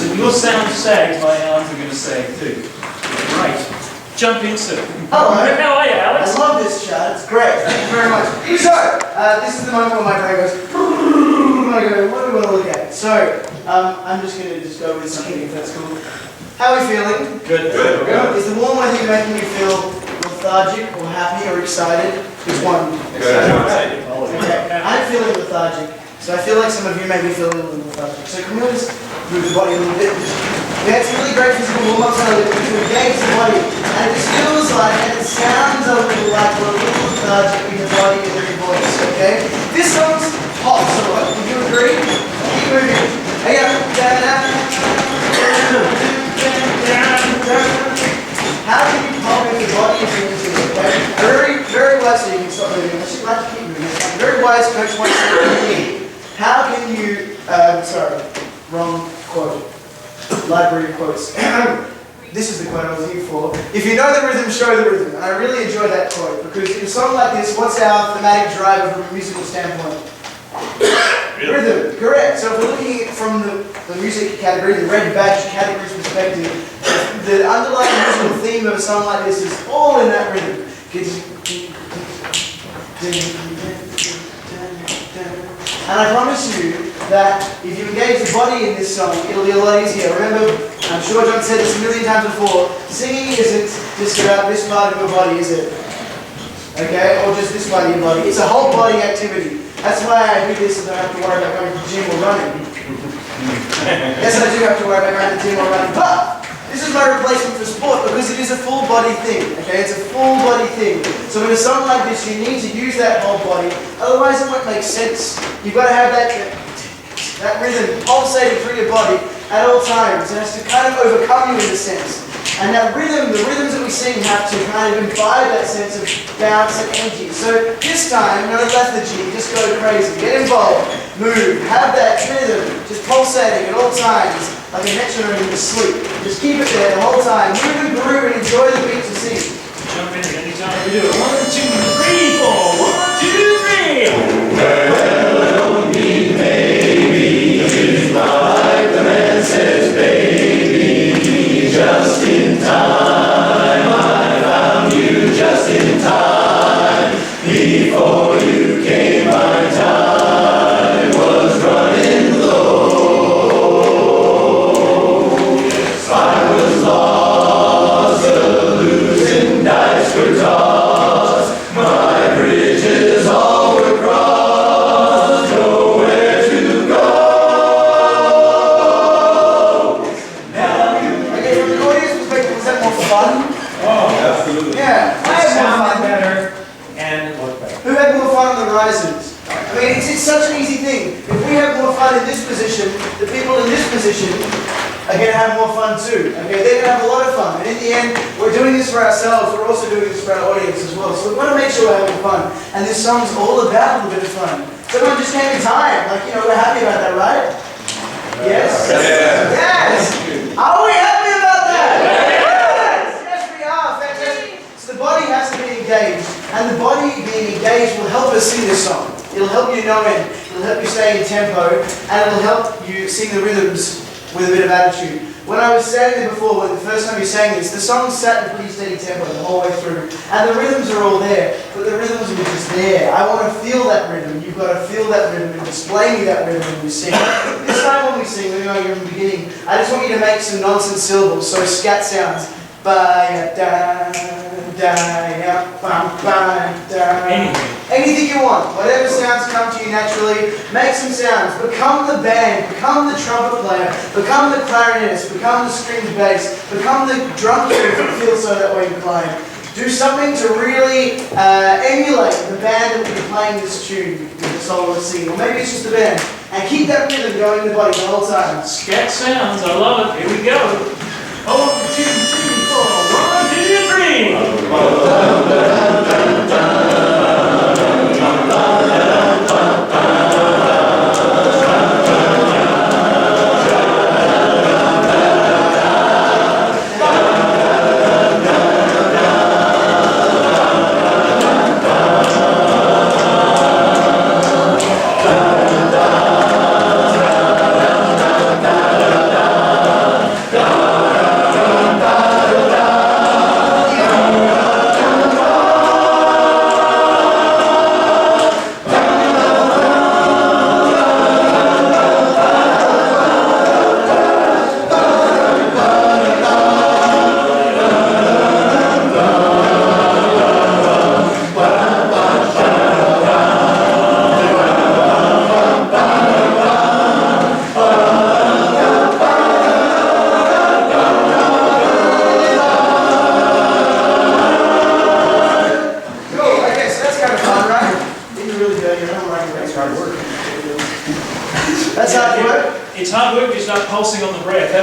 if your sound sags, my arms are going to sag too. Right. Jump in, sir. Hello. How are you, Alex? I love this chat. It's great. Thank you very much. So, this is the moment where my brain goes, I go, what do we want to look at? So, I'm just going to go with something if that's cool. How are we feeling? Good. Is the warm weather making you feel lethargic or happy or excited? Which one? Excited. Okay. I'm feeling lethargic. So I feel like some of you may be feeling a little lethargic. So can we all just move the body a little bit? We had some really great physical warm-ups earlier to engage the body. And it just feels like, and it sounds a little like we're a little lethargic in the body and in your voice, okay? This song's hot, so what? Would you agree? Keep moving. Hey, how can you pump in the body if you're into it, okay? Very wise, so you can stop moving. I should like to keep moving. Very wise coach wants to say, how can you, sorry, wrong quote. Library quotes. This is the quote I was looking for. If you know the rhythm, show the rhythm. And I really enjoy that quote because in a song like this, what's our thematic driver from a musical standpoint? Rhythm, correct. So if we're looking at it from the music category, the red badge category's perspective, the underlying musical theme of a song like this is all in that rhythm. And I promise you that if you engage the body in this song, it'll be a lot easier. Remember, I'm sure John said this a million times before, singing isn't just about this part of your body, is it? Okay? Or just this part of your body. It's a whole body activity. That's why I do this and I don't have to worry about going to the gym or running. Yes, I do have to worry about going to the gym or running. But this is my replacement for sport because it is a full body thing. Okay? It's a full body thing. So in a song like this, you need to use that whole body. Otherwise, it won't make sense. You've got to have that rhythm pulsating through your body at all times. It has to kind of overcome you in a sense. And that rhythm, the rhythms that we sing have to kind of imbibe that sense of bounce and energy. So this time, no lethargy, just go crazy. Get involved, move, have that rhythm just pulsating at all times, like a metronome in your sleep. Just keep it there the whole time. Move and groove and enjoy the beat to sing. Jump in at any time we do it. 1, 2, 3, 4. 1, 2, 3. Well, me, baby, is my life. The man says, baby, just in time. I found you just in time. Before you came, my time was running low. I was lost, a losing dice were tossed. My bridges all were crossed, nowhere to go. Now you. Okay, from the audience perspective, was that more fun? Oh, absolutely. Yeah, I had more fun. better and look better. Who had more fun on the risers? I mean, it's such an easy thing. If we have more fun in this position, the people in this position are going to have more fun too. Okay, they're going to have a lot of fun. And in the end, we're doing this for ourselves. We're also doing this for our audience as well. So we want to make sure we're having fun. And this song's all about a little bit of fun. Someone just came in time. Like, we're happy about that, right? Yes? Yes! Are we happy about that? Yes! Yes, we are. Fantastic. So the body has to be engaged. And the body being engaged will help us sing this song. It'll help you know it. It'll help you stay in tempo. And it'll help you sing the rhythms with a bit of attitude. When I was standing there before, the first time you sang this, the song sat in a pretty steady tempo the whole way through. And the rhythms are all there, but the rhythms were just there. I want to feel that rhythm. You've got to feel that rhythm and display me that rhythm when you sing. This time when we sing, when you're in the beginning, I just want you to make some nonsense syllables, so scat sounds. Anything you want, whatever sounds come to you naturally, make some sounds. Become the band, become the trumpet player, become the clarinetist, become the stringed bass, become the drum kit if you feel so that way inclined. Do something to really emulate the band that will be playing this tune with the soloist singing, or maybe it's just the band. And keep that rhythm going in the body the whole time. Scat sounds, I love it. Here we go. 1, 2, 3, 4. 1, 2, 3.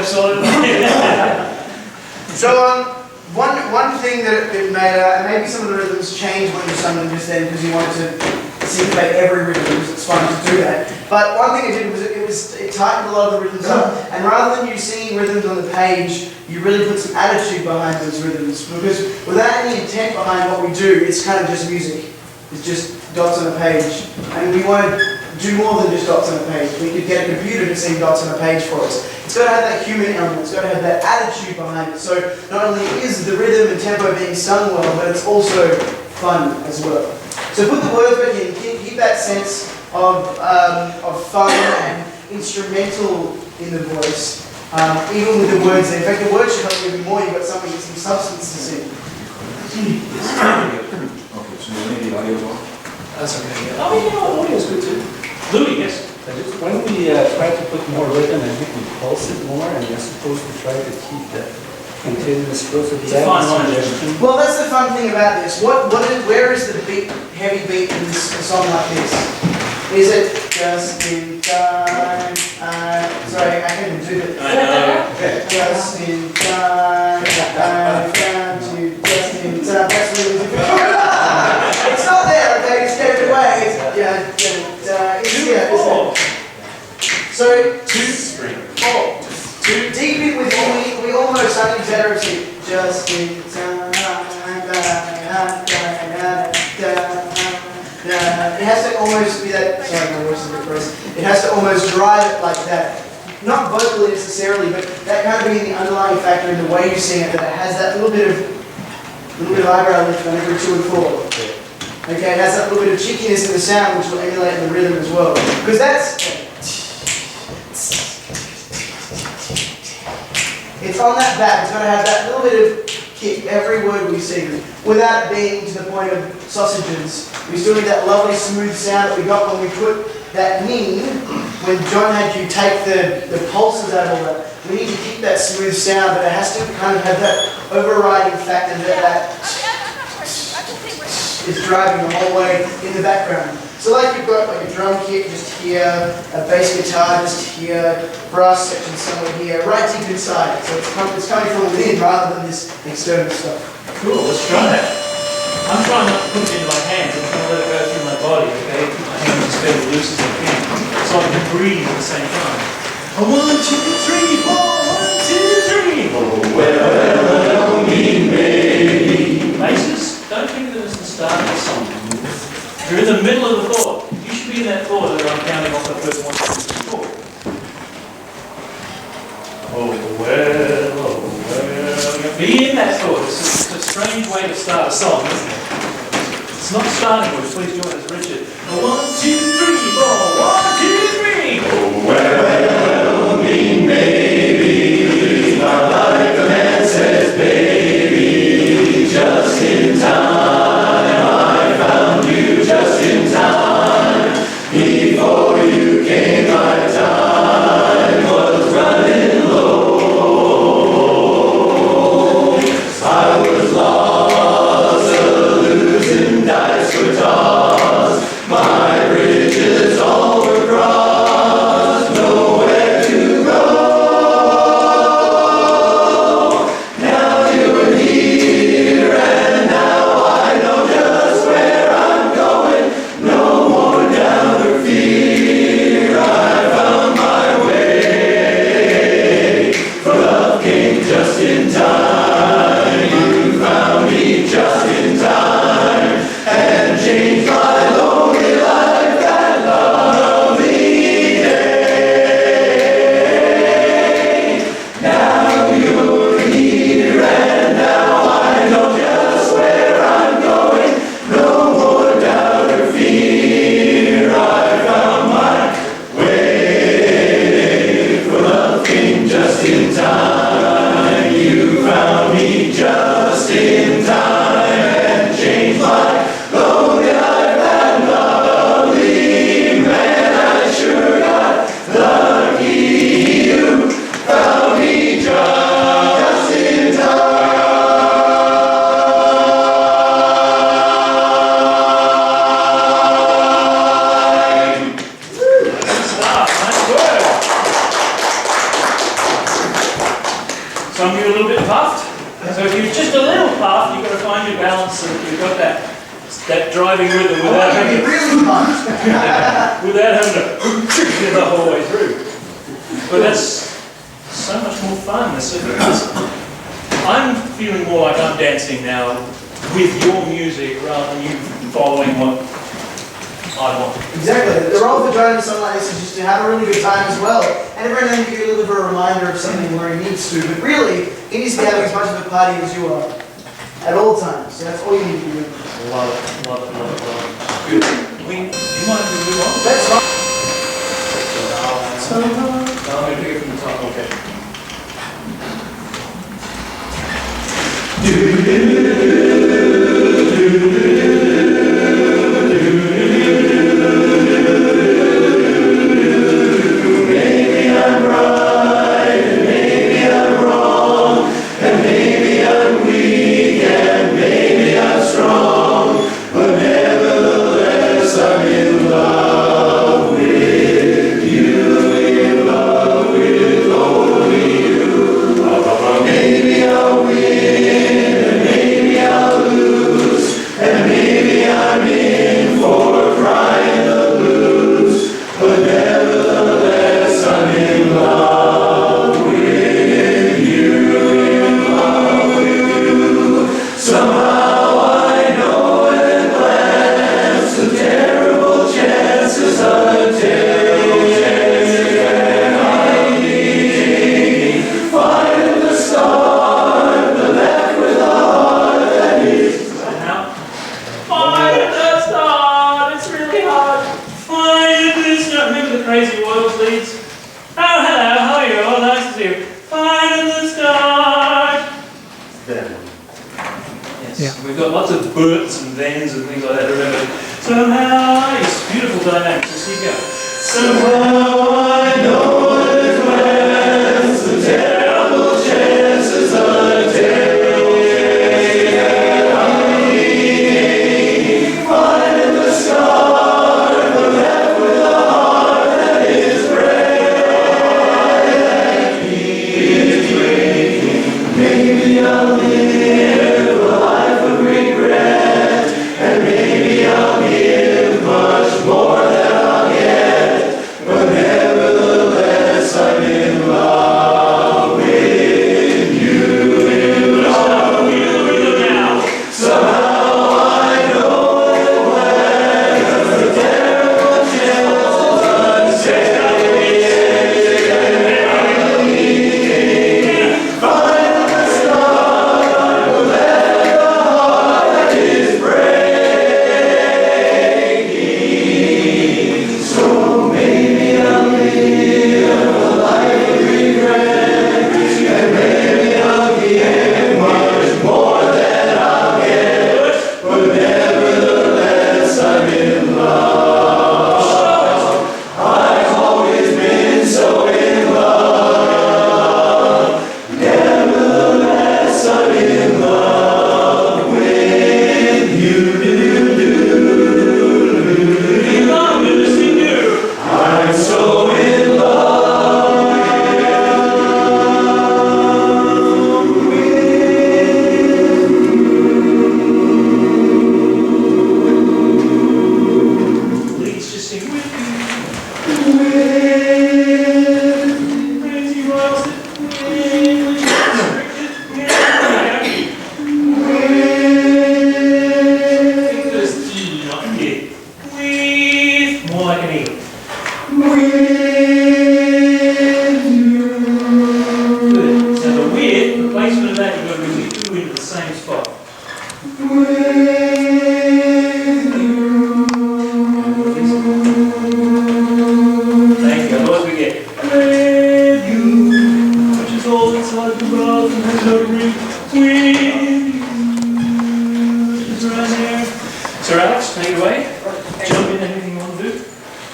absolutely. So one thing that it made, maybe some of the rhythms changed when you sung them just then because you wanted to syncopate every rhythm because it's fun to do that. But one thing it did was it tightened a lot of the rhythms up, and rather than you singing rhythms on the page, you really put some attitude behind those rhythms, because without any intent behind what we do, it's kind of just music. It's just dots on a page, and we want to do more than just dots on a page. We could get a computer to sing dots on a page for us. It's got to have that human element, it's got to have that attitude behind it. So not only is the rhythm and tempo being sung well, but it's also fun as well. So put the words back in, keep that sense of fun and instrumental in the voice, even with the words there. In fact, the words should help you even more. You've got something, some substance to sing. Okay, so you need the audio as well? That's okay. Yeah. Oh, yeah, audio is good too. Louis, yes. When we try to put more rhythm, I think we pulse it more, and we're supposed to try to keep that continuous flow. So It's a fine line, Justin. Well, that's the fun thing about this. Where is the beat, heavy beat in a song like this? Is it just in time? Sorry, I can't even do it. I know. Just in time, I found you. Just in time. That's really difficult. It's not there, okay? It's carried away. It's here, isn't it? So, 2, 3, 4. deep in within, we almost unexaggerated. Just in time. It has to almost be that. Sorry, my voice is a bit cross. It has to almost drive it like that. Not vocally necessarily, but that kind of being the underlying factor in the way you sing it. That it has that little bit of eyebrow lift on every 2 and 4. Okay, it has that little bit of cheekiness in the sound, which will emulate the rhythm as well. Because that's. It's on that back. It's got to have that little bit of kick every word we sing, without it being to the point of sausages. We still need that lovely smooth sound that we got when we put that ning, when John had you take the pulses out of all that. We need to keep that smooth sound, but it has to kind of have that overriding factor that is driving the whole way in the background. So like you've got like a drum kit just here, a bass guitar just here, brass section somewhere here, right deep inside. So it's coming from within rather than this external stuff. Cool, let's try that. I'm trying not to put it into my hands. I'm trying to let it go through my body, okay? Keep my hands as fairly loose as I can, so I can breathe at the same time. 1, 2, 3, 4, 1, 2, 3. Oh, well, me, baby. Basses, don't think of it as the start of the song. You're in the middle of the thought. You should be in that thought that I'm counting off the first 1, 2, 3, 4. Oh well. Be in that thought. It's a strange way to start a song, isn't it? It's not starting words. Please join us, Richard. 1, 2, 3, 4. 1, 2, 3. Oh, well, me, baby. Not like the man says, baby. Just in time, I found you just in time. Before you came, my time was running low. I was lost, a losing dice for toss. My bridges all were some you're a little bit puffed. So if you're just a little puffed, you've got to find your balance so that you've got that driving rhythm without having to, really pumped. without having to get the whole way through. But that's so much more fun. I'm feeling more like I'm dancing now with your music rather than you following what I want. Exactly. The role for joining something like this is just to have a really good time as well. And every now and then give you a little bit of a reminder of something where he needs to. But really, he needs to be having as much of a party as you are at all times. So that's all you need to do. Love it, love it, love it, love it. Good. Do you mind if we move on? That's fine. No, I'm going to pick it from the top. Okay. Maybe I'm right, and maybe I'm wrong, and maybe I'm weak, and maybe I'm strong, but nevertheless I'm in love with you, in love with only you. Maybe I'll win, and maybe I'll lose, and maybe I'm in for crying the blues, but nevertheless I'm in love with you, in love with you. Somehow I know at a glance the terrible chances of finding the star, the left with a heart that is. Now, find the start. It's really hard. Find the start. Remember the Crazy Royals leads? Oh, hello. How are you? Oh, nice to see you. Find the start. Yes. Yeah. We've got lots of buts and thens and things like that to remember. Somehow, it's beautiful dynamics. Just keep going. Somehow I know at a glance the terrible chances of finding the star, the left with a heart that is brave and keeps breaking. Maybe I'll live a life of regret, and maybe I'll give much more than I'll get, but nevertheless I'm in love with you, in love with you. Somehow I know at a glance the terrible chances finding the star, the left with a heart that is breaking. So maybe I'll live a life of regret, and maybe I'll give much more than I'll get, but nevertheless I'm in love. I've always been so in love. Nevertheless I'm in love with you. I'm so in love with Please just sing with me. you. Crazy Royals. English restricted. Think there's G, not E. With. More like an E. Good. So the with, the placement of that, you've got to move the ooh into the same spot. Thank you. Otherwise we get with you, which is all inside the mouth and has no ring. With you, which is right there. So Alex, take it away. Jump in, anything you want to do?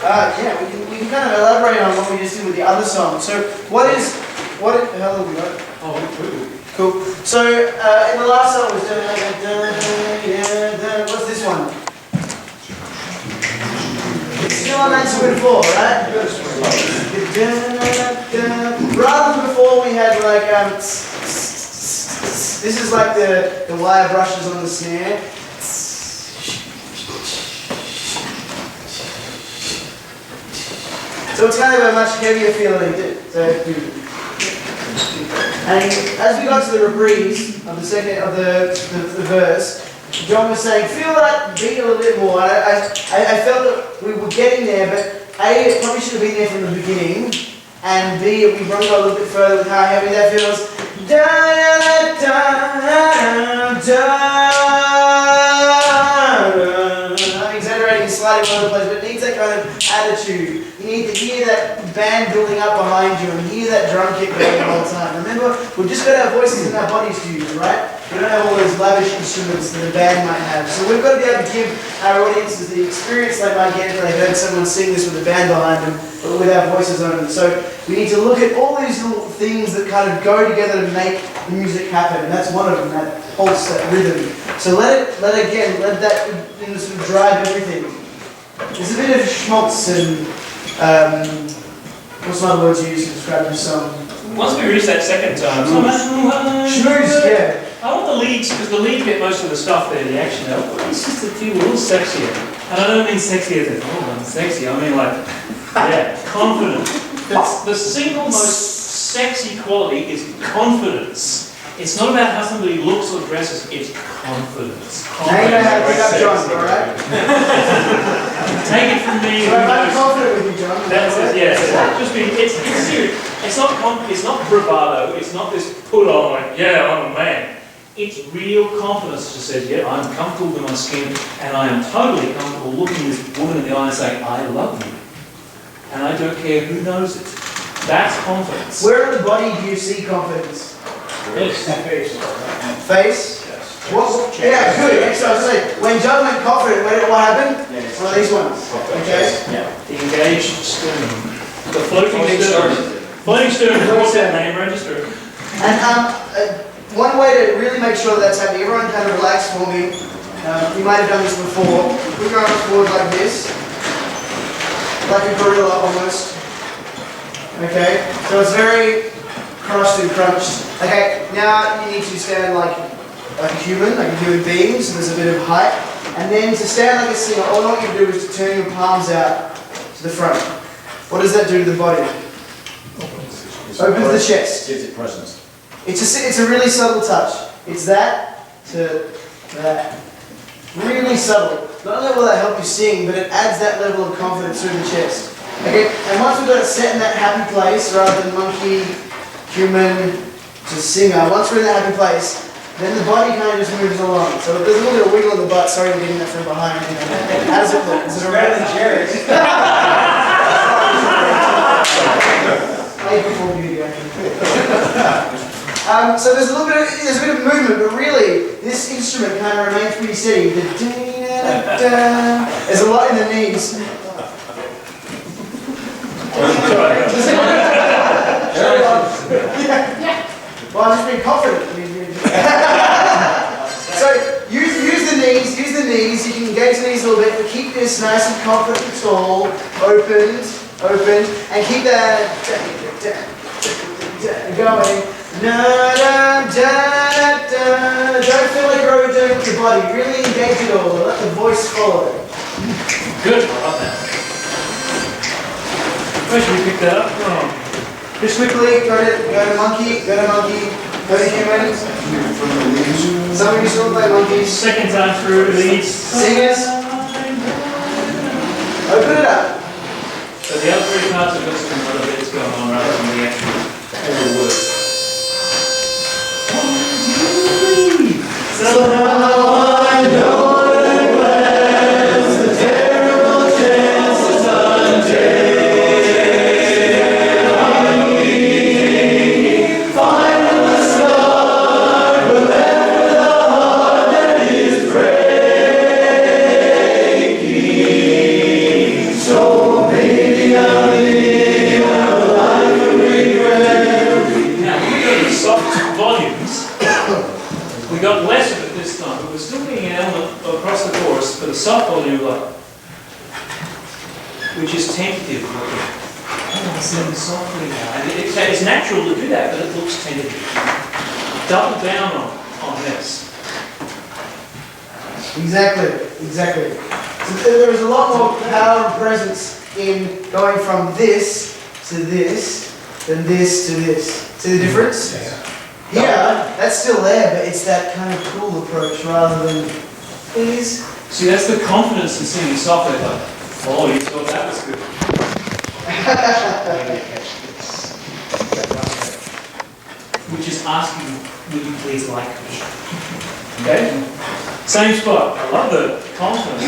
Yeah, we can kind of elaborate on what we just did with the other song. So how have we got? Oh, good. Cool. So in the last song was what's this one? It's still on that 2 and 4, right? Rather than before we had like this is like the wire brushes on the snare. So it's kind of a much heavier feeling. And as we got to the reprise of the second of the verse, John was saying, feel that beat a little bit more. I felt that we were getting there, but A, it probably should have been there from the beginning, and B, we run it a little bit further with how heavy that feels. Da, da, da, da, I'm exaggerating slightly all over the place, but it needs that kind of attitude. You need to hear that band building up behind you and hear that drum kit going the whole time. Remember, we've just got our voices and our bodies to use, right? We don't have all those lavish instruments that a band might have. So we've got to be able to give our audiences the experience they might get if they heard someone sing this with a band behind them, but with our voices on them. So we need to look at all these little things that kind of go together to make the music happen, and that's one of them, that pulse, that rhythm. So let that sort of drive everything. There's a bit of schmaltz and what's another word to use to describe this song? Once we reach that second time, schmooze, yeah. I want the leads, because the leads get most of the stuff there, the action. It's just a few little sexier. And I don't mean sexy as in, oh, I'm sexy. I mean like, yeah, confident. The single most sexy quality is confidence. It's not about how somebody looks or dresses, it's confidence. Now you know how to pick up John, alright? Take it from me. So I'm confident with you, John. That's it, yes. It's serious. It's not bravado, it's not this put on like, yeah, I'm a man. It's real confidence that just says, yeah, I'm comfortable with my skin and I am totally comfortable looking this woman in the eye and saying, I love you. And I don't care who knows it. That's confidence. Where in the body do you see confidence? Face. Face? Yes. What? Yeah, good. So I was saying, when John went confident, what happened? Yes. One of these ones. Okay? Yeah. The engaged sternum. The floating sternum. Floating sternum. What's that name? Register. And one way to really make sure that that's happening, everyone kind of relax for me. You might have done this before. Put your arms forward like this. Like a gorilla almost. Okay? So it's very crossed and crunched. Okay, now you need to stand like a human being, so there's a bit of height. And then to stand like a singer, all I want you to do is to turn your palms out to the front. What does that do to the body? Opens the chest. Gives it presence. It's a really subtle touch. It's that to that. Really subtle. Not only will that help you sing, but it adds that level of confidence through the chest. Okay, and once we've got it set in that happy place, rather than monkey, human, to singer, once we're in that happy place, then the body kind of just moves along. So there's a little bit of wiggle in the butt. Sorry I'm getting that from behind. How does it look? Is it better than Jerry's? So there's a bit of movement, but really this instrument kind of remains pretty steady. There's a lot in the knees. Well, I'm just being confident. So use the knees. You can engage the knees a little bit, but keep this nice and confident and tall, open, and keep that going. Don't feel like you're overdoing with your body. Really engage it all. Let the voice follow. Good, I love that. Where should we pick that up from? Just quickly, go to monkey, go to human. Some of you still play monkeys. Second time through leads. Singers. Open it up. So the other three parts have got some other bits going on rather than the actual words. 1, 2, 3. So now I know that glance, the terrible chance is untaken. I'm leaving, finding the start, but left with a heart that is breaking. So maybe I'll live a life of regret. Now, we go to soft volumes. We got less of it this time, but we're still getting an element across the chorus for the soft volume, like, which is tentative looking. sing softly now. And it's natural to do that, but it looks tentative. Double down on this. Exactly. So there is a lot more power and presence in going from this to this than this to this. See the difference? Yeah, that's still there, but it's that kind of cool approach rather than please. See, that's the confidence in singing softly. Like, oh, you thought that was good. Which is asking, will you please like me? Okay? Same spot. I love the confidence.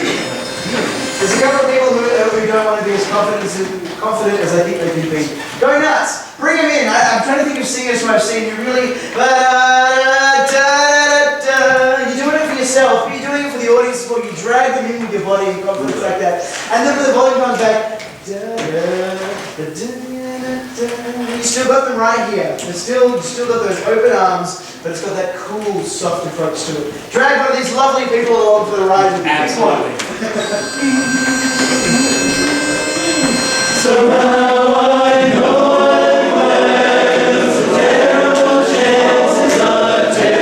There's a couple of people who don't want to be as confident as I think they could be. Go nuts! Bring them in! I'm trying to think of singers who I've seen who really... You're doing it for yourself, but you're doing it for the audience as well. You drag them in with your body and confidence like that. And then when the volume comes back... You still got them right here. You still got those open arms, but it's got that cool, soft approach to it. Drag one of these lovely people along for the ride with you. Absolutely. Somehow I know I'm glad the terrible chances I take.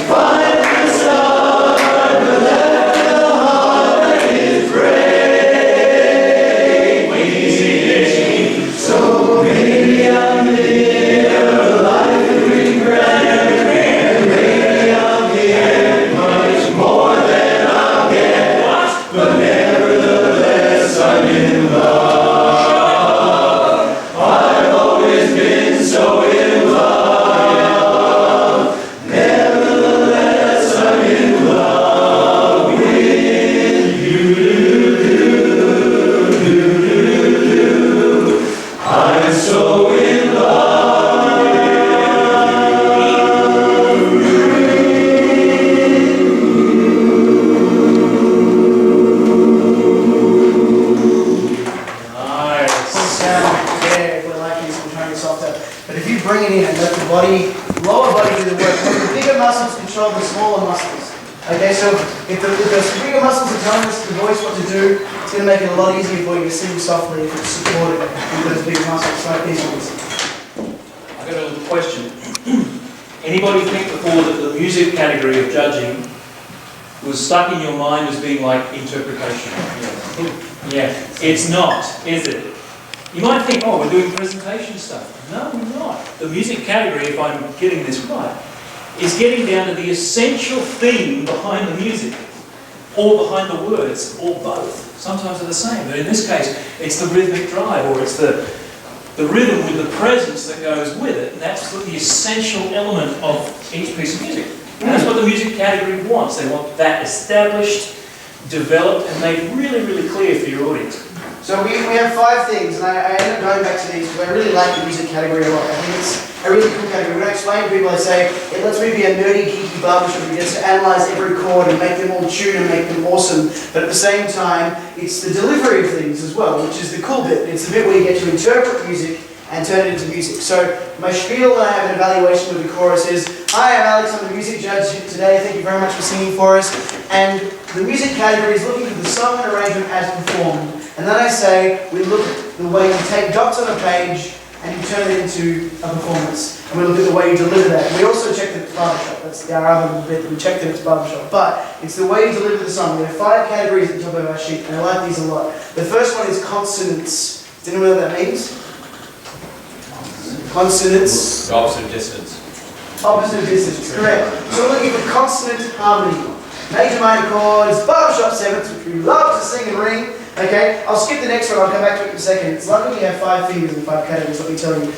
Find the star, but left the heart that is breaking. So maybe I'll live a life of regret, and maybe I'll get much more than I'll get. But nevertheless, I'm in love. I've always been so in love. Nevertheless, I'm in love with you. I'm so in love. But if you bring it in and let the body, lower body do the work, let the bigger muscles control the smaller muscles. Okay, so if the bigger muscles are telling us the voice what to do, it's going to make it a lot easier for you to sing softly if it's supported with those big muscles like these ones. I've got a little question. Anybody think before that the music category of judging was stuck in your mind as being like interpretation? Yeah. It's not, is it? You might think, oh, we're doing presentation stuff. No, we're not. The music category, if I'm getting this right, is getting down to the essential theme behind the music, or behind the words, or both. Sometimes they're the same, but in this case, it's the rhythmic drive, or it's the rhythm with the presence that goes with it, and that's the essential element of each piece of music. And that's what the music category wants. They want that established, developed, and made really, really clear for your audience. So we have 5 things, and I end up going back to these because I really like the music category a lot. I think it's a really cool category. When I explain to people, I say, it lets me be a nerdy, geeky barbershop who gets to analyse every chord and make them all tune and make them awesome. But at the same time, it's the delivery of things as well, which is the cool bit. It's the bit where you get to interpret music and turn it into music. So my spiel when I have an evaluation with the chorus is, hi, I'm Alex, I'm the music judge today. Thank you very much for singing for us. And the music category is looking for the song and arrangement as performed. And then I say, we look at the way you take dots on a page and you turn it into a performance. And we look at the way you deliver that. We also check that it's barbershop. That's our other bit. We check that it's barbershop. But it's the way you deliver the song. We have 5 categories at the top of our sheet, and I like these a lot. The first one is consonants. Do you know what that means? Consonants. Opposite distance. Opposite distance, correct. So we're looking for consonant harmony. Major minor chords, barbershop 7ths, which we love to sing and ring. Okay, I'll skip the next one, I'll come back to it in a second. It's like when you have 5 fingers and 5 categories, let me tell you.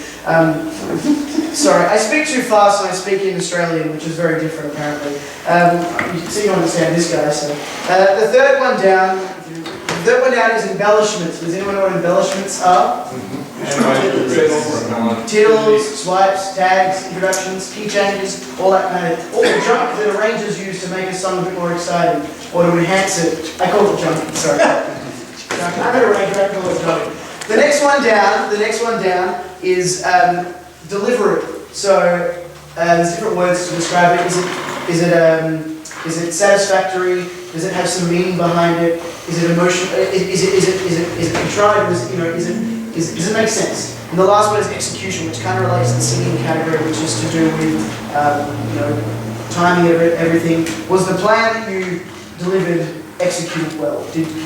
Sorry, I speak too fast and I speak in Australian, which is very different apparently. So you understand this guy, so. The third one down is embellishments. Does anyone know what embellishments are? Tittles, swipes, tags, introductions, key changes, all that kind of, all the junk that arrangers use to make a song a bit more exciting, or to enhance it. I call it junk, sorry. I'm an arranger, I call it junk. The next one down is delivery. So there's different words to describe it. Is it satisfactory? Does it have some meaning behind it? Is it emotional? Is it contrived? Does it make sense? And the last one is execution, which kind of relates to the singing category, which is to do with timing of everything. Was the plan that you delivered executed well?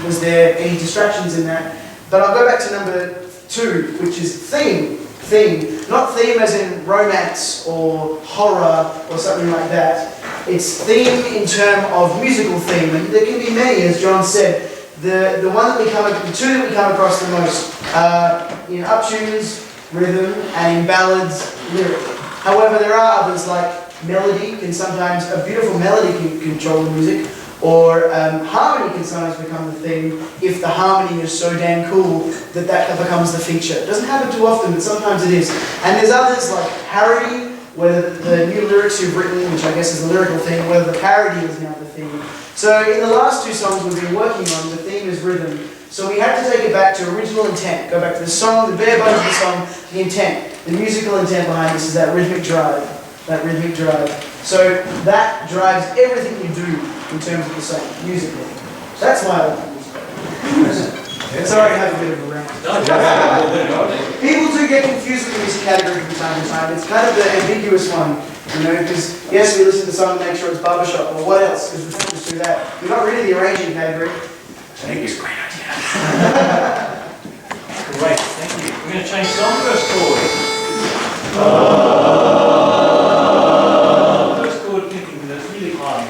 Was there any distractions in that? But I'll go back to number 2, which is theme. Theme. Not theme as in romance or horror or something like that. It's theme in terms of musical theme. And there can be many, as John said. The two that we come across the most are in uptunes, rhythm, and in ballads, lyric. However, there are others like melody. A beautiful melody can control the music. Or harmony can sometimes become the theme if the harmony is so damn cool that becomes the feature. It doesn't happen too often, but sometimes it is. And there's others like parody, where the new lyrics you've written, which I guess is the lyrical theme, whether the parody is now the theme. So in the last 2 songs we've been working on, the theme is rhythm. So we had to take it back to original intent, go back to the song, the bare bones of the song, the intent. The musical intent behind this is that rhythmic drive. So that drives everything you do in terms of the song, musically. That's why I like music. Sorry to have a bit of a rant. People do get confused with the music category from time to time. It's kind of the ambiguous one, because yes, we listen to the song and make sure it's barbershop, but what else? Because we can't just do that. We're not really the arranging category. Thank you. Great idea. Great, thank you. We're going to change song first chord. First chord picking, that's really high.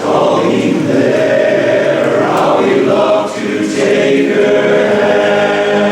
Calling there, how we love to take her hand.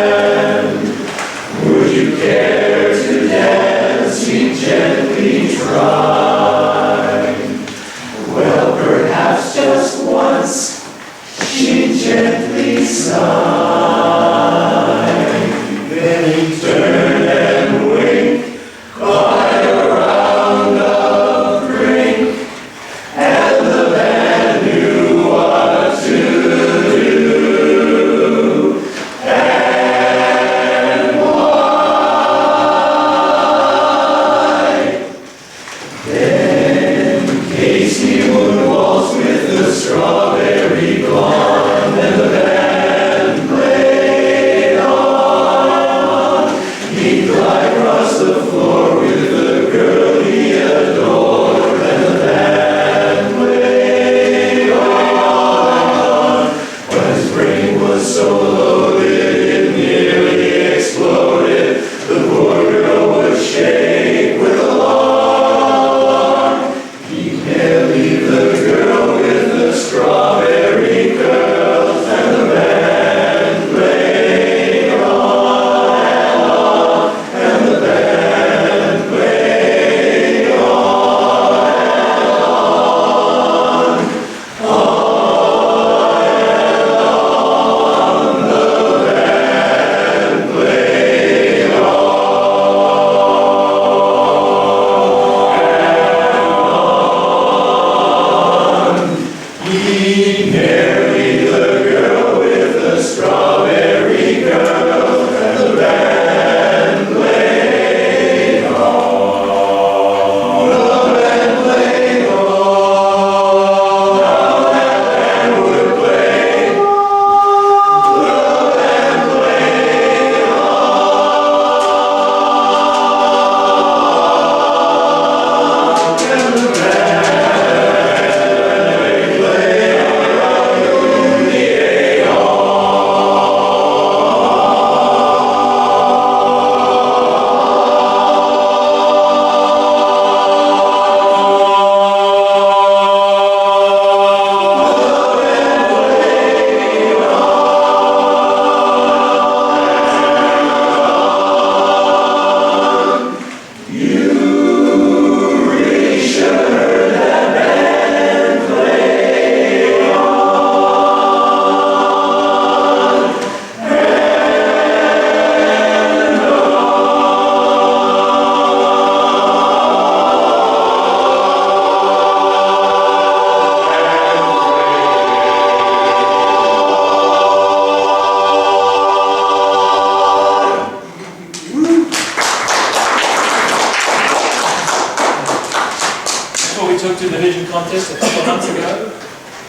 division contest a couple of months ago.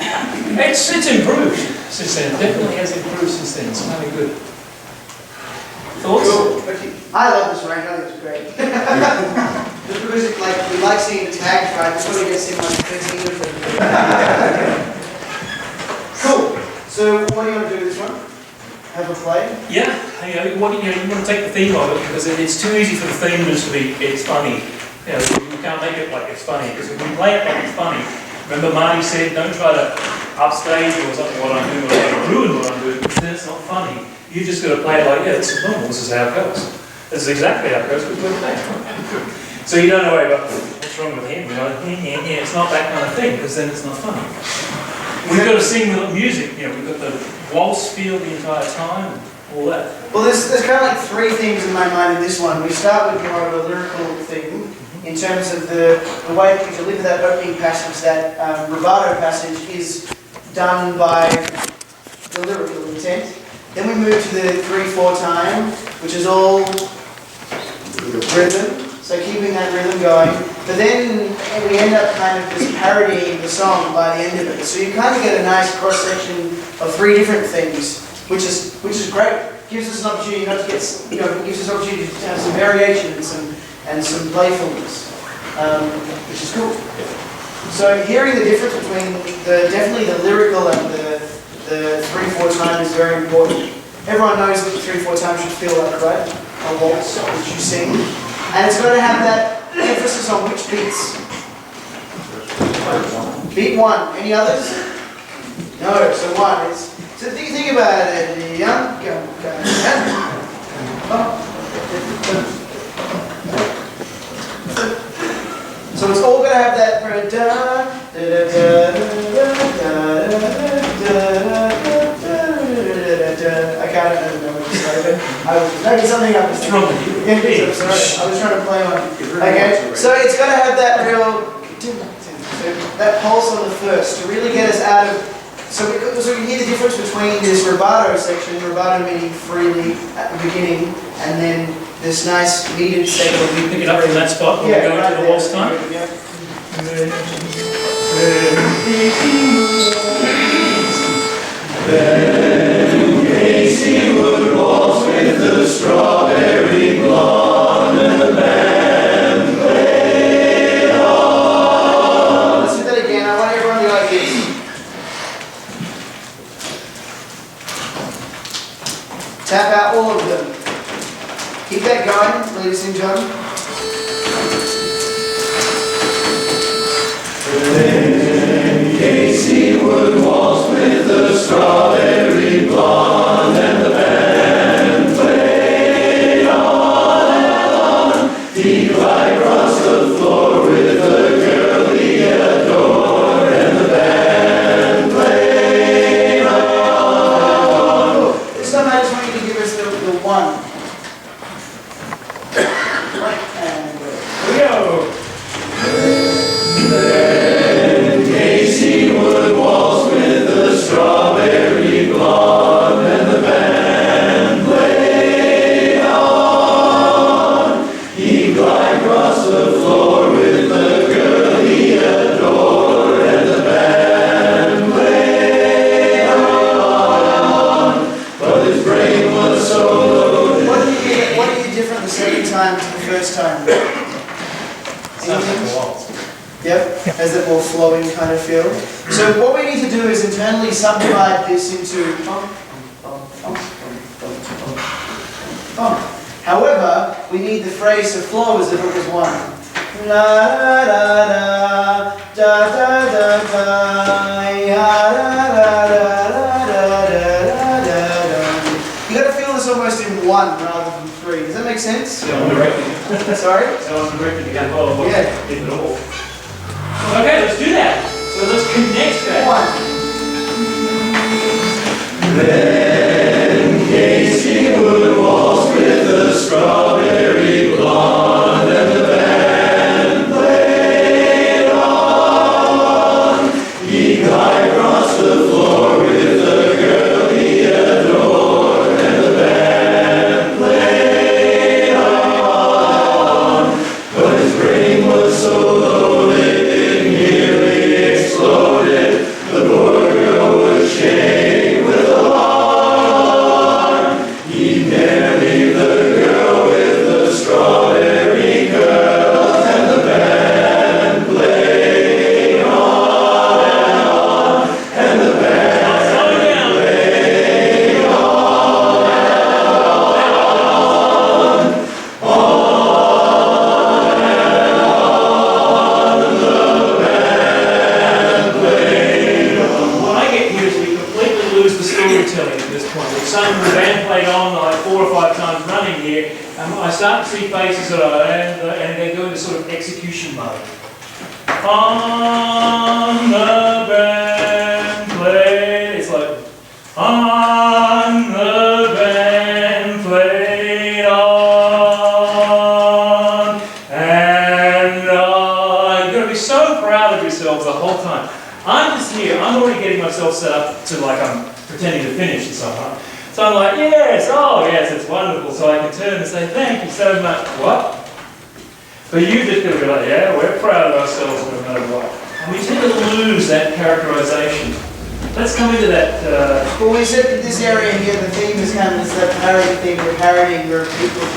It's improved since then. Definitely has improved since then. It's kind of good. Thoughts? I love this rank. I think it's great. Just because it, like, we like seeing the tags right, just want to get seen like fancy English. Cool. So what do you want to do with this one? Have a play? Yeah. You want to take the theme of it because it's too easy for the theme just to be it's funny. We can't make it like it's funny because if we play it like it's funny, remember Marty said don't try to upstage or something what I'm doing or try to ruin what I'm doing because then it's not funny. You just got to play it like this is normal. This is how it goes. This is exactly how it goes. We're playing. So you don't worry about what's wrong with him. Yeah, it's not that kind of thing because then it's not funny. We've got to sing the music. We've got the waltz feel the entire time and all that. Well, there's kind of like three things in my mind in this one. We start with more of a lyrical thing in terms of the way that you deliver that opening passage, that rubato passage is done by the lyrical intent. Then we move to the 3/4 time, which is all rhythm, so keeping that rhythm going. But then we end up kind of just parodying the song by the end of it. So you kind of get a nice cross-section of three different things, which is great. Gives us an opportunity not to get, gives us an opportunity to have some variation and some playfulness, which is cool. So hearing the difference between definitely the lyrical and the 3/4 time is very important. Everyone knows that the 3/4 time should feel like, right? A waltz, which you sing. And it's going to have that emphasis on which beats. Beat one. Any others? No, so one. So think about it. So it's all going to have that. I can't remember what to say, but I was making something up. What's wrong with you? Yeah, sorry, I was trying to play on. Okay, so it's going to have that real, that pulse on the first to really get us out of. So we can hear the difference between this rubato section, rubato meaning freely at the beginning, and then this nice metered section. We pick it up from that spot when we go into the waltz time. Yeah. Then Casey would waltz with the strawberry blonde and the band played on. Let's do that again. I want everyone to go like this. Tap out all of them. Keep that going, ladies and gentlemen. Then Casey would waltz with the strawberry blonde and the band played on. He'd glide across the floor with the girl he adored and the band played on. This time I just want you to give us the one. Right, and Here we go. Then Casey would waltz with the strawberry blonde and the band played on. He'd glide across the floor with the girl he adored and the band played on. But his brain was so loaded. what do you different the second time to the first time? Anything? Yep, has that more flowing kind of feel. So what we need to do is internally subdivide this into However, we need the phrase to flow as if it was one. La da da da da da da da da. You got to feel this almost in one rather than three. Does that make sense? Sorry? Yeah. Okay, let's do that. So let's connect that. One. Then Casey would waltz with the strawberry blonde and the band played on. He'd glide across the floor with the girl he adored and the band played on. But his brain was so low they didn't hear times running here, I start to see faces that are, and they go into sort of execution mode. On the band play, it's like, on the band played on, and you're going to be so proud of yourselves the whole time. I'm just here, I'm already getting myself set up to like I'm pretending to finish and so on. So I'm like, yes, oh yes, it's wonderful. So I can turn and say, thank you so much. What? But you just going to be like, yeah, we're proud of ourselves no matter what. And we tend to lose that characterization. Let's come into that. Well, we said that this area here, the theme is kind of this parodying thing, we're parodying, we're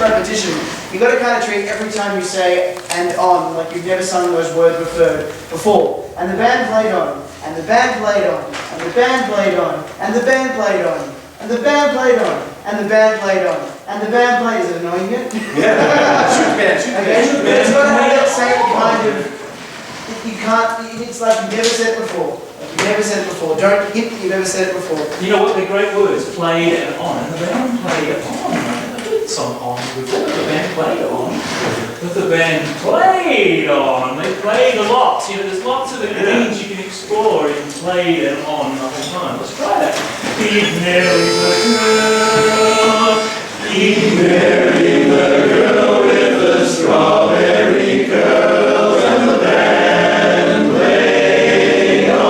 repetition. You've got to kind of treat every time you say and on like you've never sung those words before. And the band played on, and the band played on, and the band played on, and the band played on, and the band played on, and the band played on, and the band played. Is it annoying yet? Yeah. Shoot band. Okay, but it's got to have that same kind of. You can't. It's like you've never said it before. You've never said it before. Don't hint that you've ever said it before. You know what? They're great words. Played and on. And the band played on. It's on before the band played on. But the band played on. They played a lot. You know, there's lots of things you can explore in played and on the whole time. Let's try that. Keep Mary the girl. Keep Mary the girl with the strawberry curls and the band played on.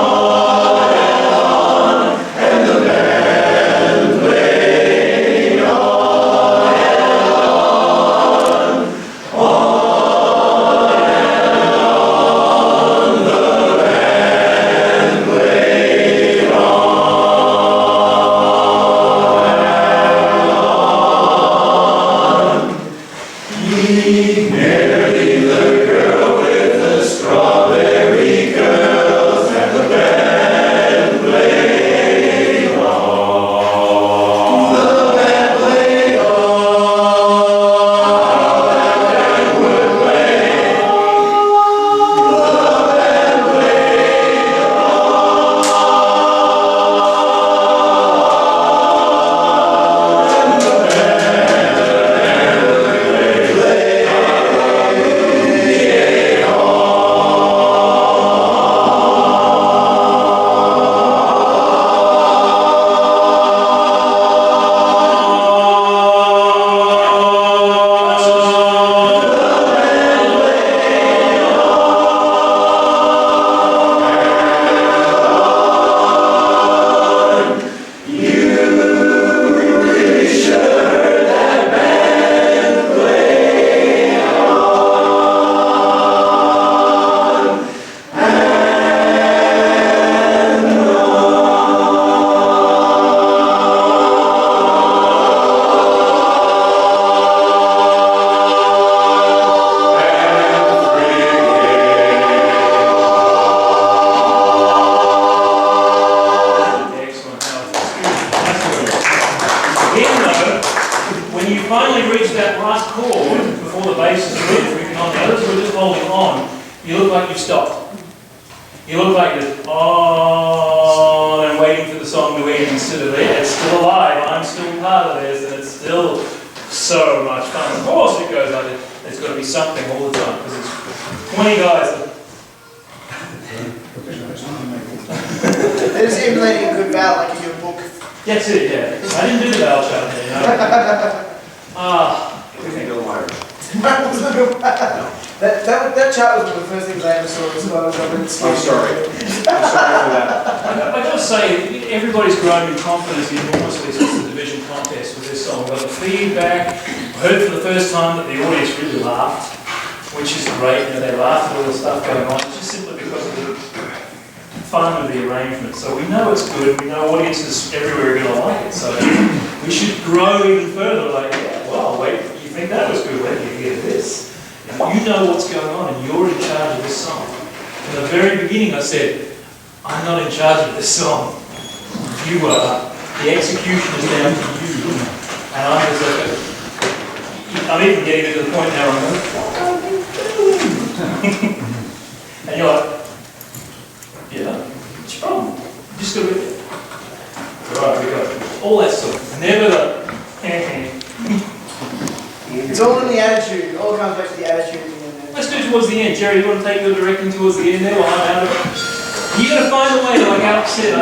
And the band played on. You look like you've stopped. You look like you're on and waiting for the song to end instead of there. It's still alive. I'm still part of this, and it's still so much fun. Of course it goes like it. There's got to be something all the time because it's 20 guys. They're just emulating a good vowel like you do a book. That's it, yeah. I didn't do the vowel chart there, you know. We can go Myers. That chart was one of the first things I ever saw as well. I'm sorry. I'm sorry for that. I got to say, everybody's grown in confidence enormously since the division contest with this song. Got the feedback, heard for the first time that the audience really laughed, which is great. You know, they laughed at all the stuff going on. It's just simply because of the fun of the arrangement. So we know it's good. We know audiences everywhere are going to like it. So we should grow even further. Like, yeah, well, wait, you think that was good? Wait till you hear this. You know what's going on, and you're in charge of this song. From the very beginning, I said, I'm not in charge of this song. You are. The execution is down to you. And I'm just like, I'm even getting to the point now. I'm like, what are you doing? And you're like, yeah, what's your problem? You just got to be there. Right, we got all that stuff. Never the. It's all in the attitude. It all comes back to the attitude at the end there. Let's do it towards the end. Jerry, you want to take your directing towards the end there while I'm out of it? You got to find a way, like Alex said,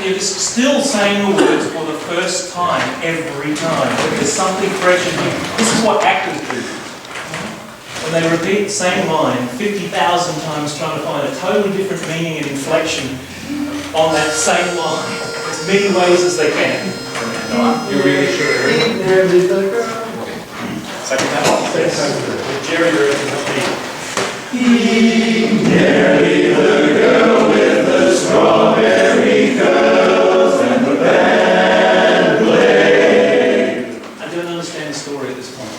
you're just still saying the words for the first time every time. There's something fresh in you. This is what actors do. When they repeat the same line 50,000 times trying to find a totally different meaning and inflection on that same line. As many ways as they can. You really sure? Second half. Jerry, you're in Mary, the girl with the strawberry curls and the band played. I don't understand the story at this point.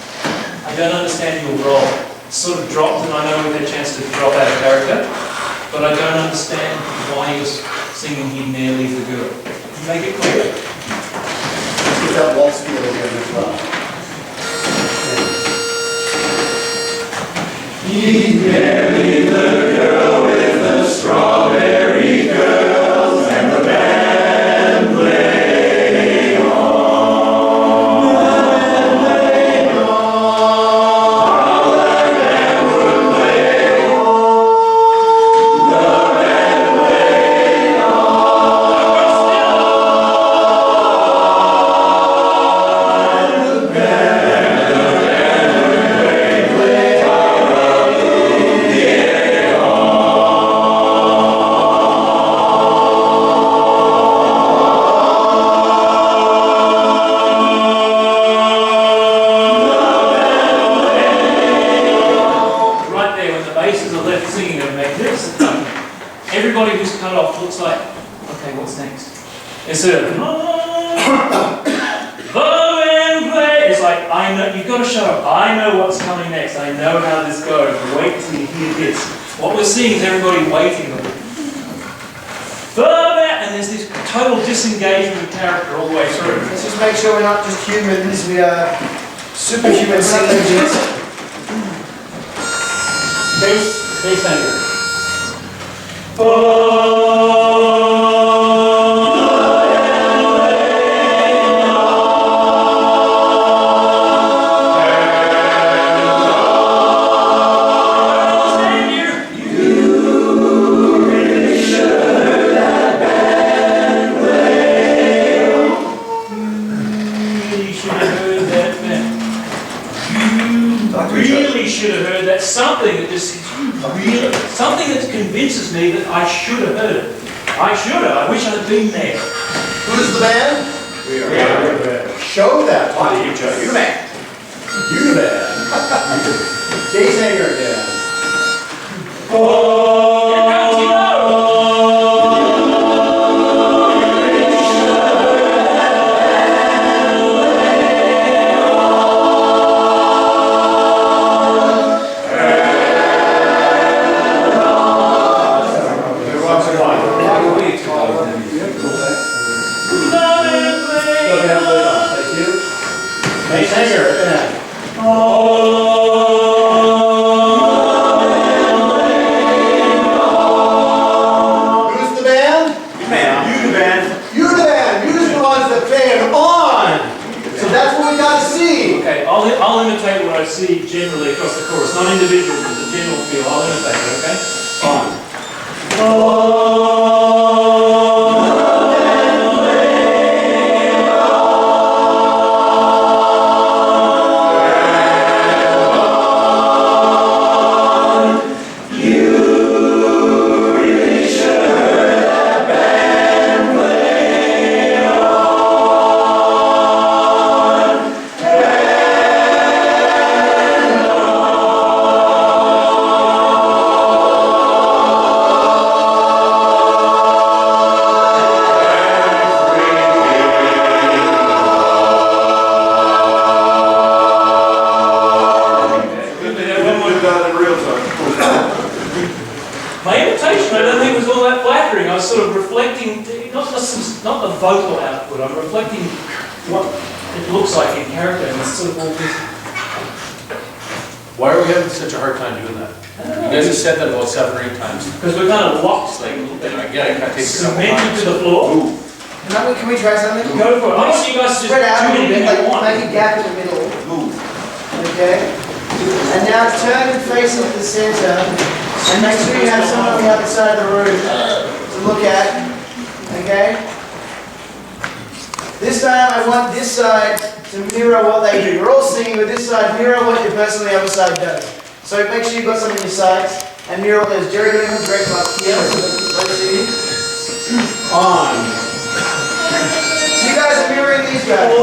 I don't understand your role. It's sort of dropped, and I know we've had a chance to drop out of character, but I don't understand why you're singing He Ne'er Leave the Girl. Can you make it clear? Let's get that waltz feel again as well. He'd marry the girl with the strawberry curls and the band played on. How that band would play on. The band played on. The band would play on. Everybody who's cut off looks like, okay, what's next? Instead of, it's like, I know, you've got to shut up. I know what's coming next. I know how this goes. Wait till you hear this. What we're seeing is everybody waiting. And there's this total disengagement of character all the way through. Let's just make sure we're not just humans, we are superhuman singers. Bass center. Something that convinces me that I should have heard it. I should have. I wish I'd been there. Who's the band? We are. Show that. Why you, Joe? You the man. You the band. Jay Sanger again. Here comes Jay Sanger again. Who's the band? You the man. You're the band. You're the ones that play it on. So that's what we got to see. Okay, I'll imitate what I see generally across the chorus, not individuals, but the general feel. I'll imitate it, okay? My imitation, I don't think was all that flattering. I was sort of reflecting, not the vocal output, I'm reflecting what it looks like in character, and it's sort of all this. Why are we having such a hard time doing that? You guys have said that about 7 or 8 times. Because we're kind of locked, like, Again, I can't take it up. cemented to the floor. Can we try something? Go for it. I want you guys to just Spread out a tune little in bit, if you like want. make a gap in the middle. Move. Make Okay? And now turn and face it to the center. And make sure you have someone on the other side of the room to look at. Okay? This time I want this side to mirror what they do. We're all singing, but this side mirror what the person on the other side does. So make sure you've got some on your sides and mirror what there's Jerry doing direct like here. On. So you guys are mirroring these guys.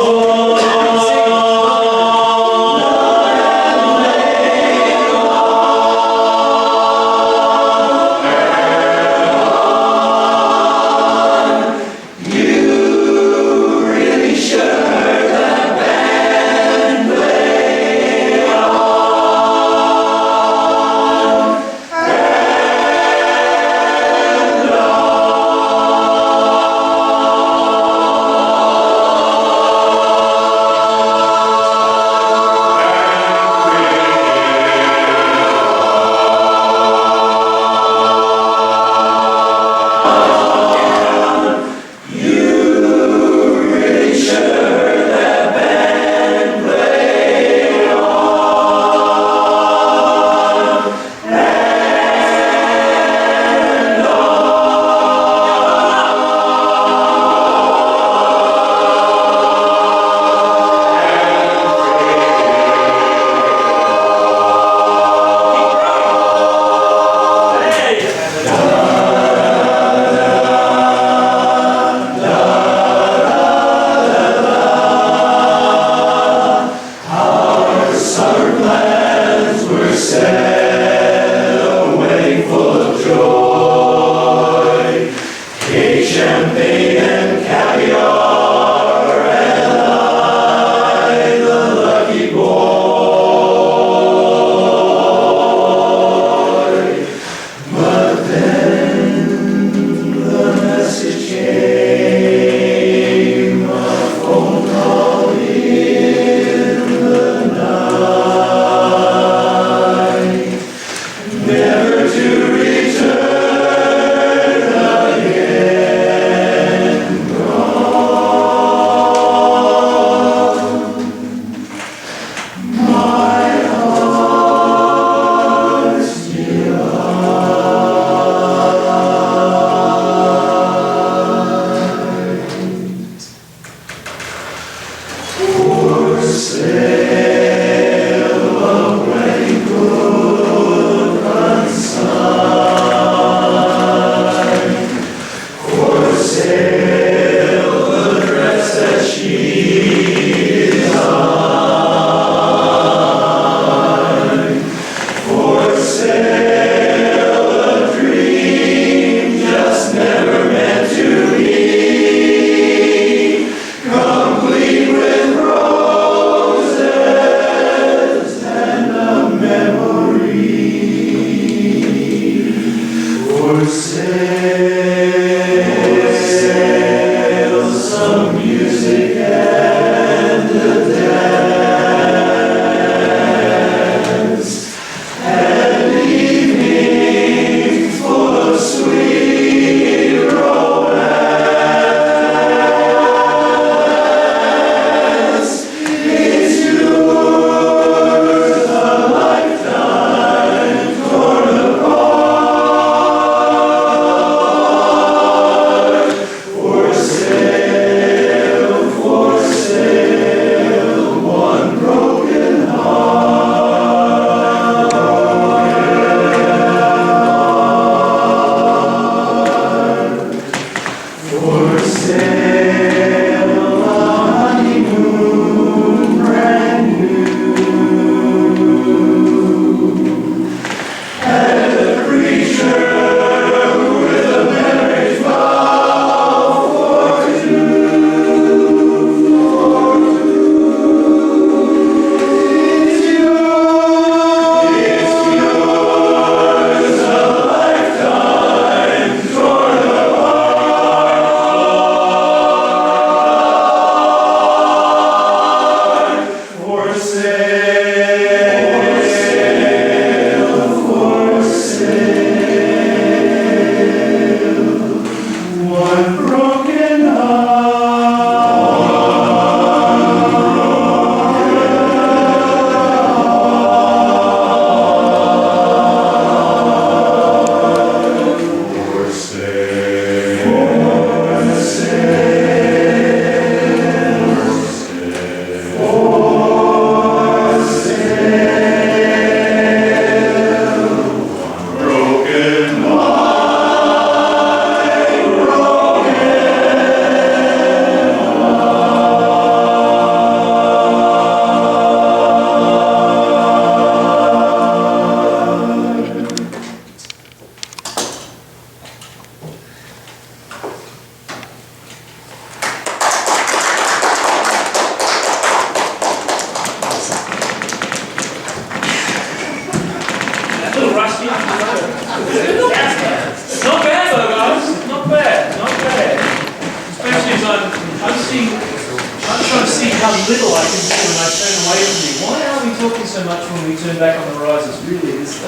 talking so much when we turn back on the rises. Really, it's, I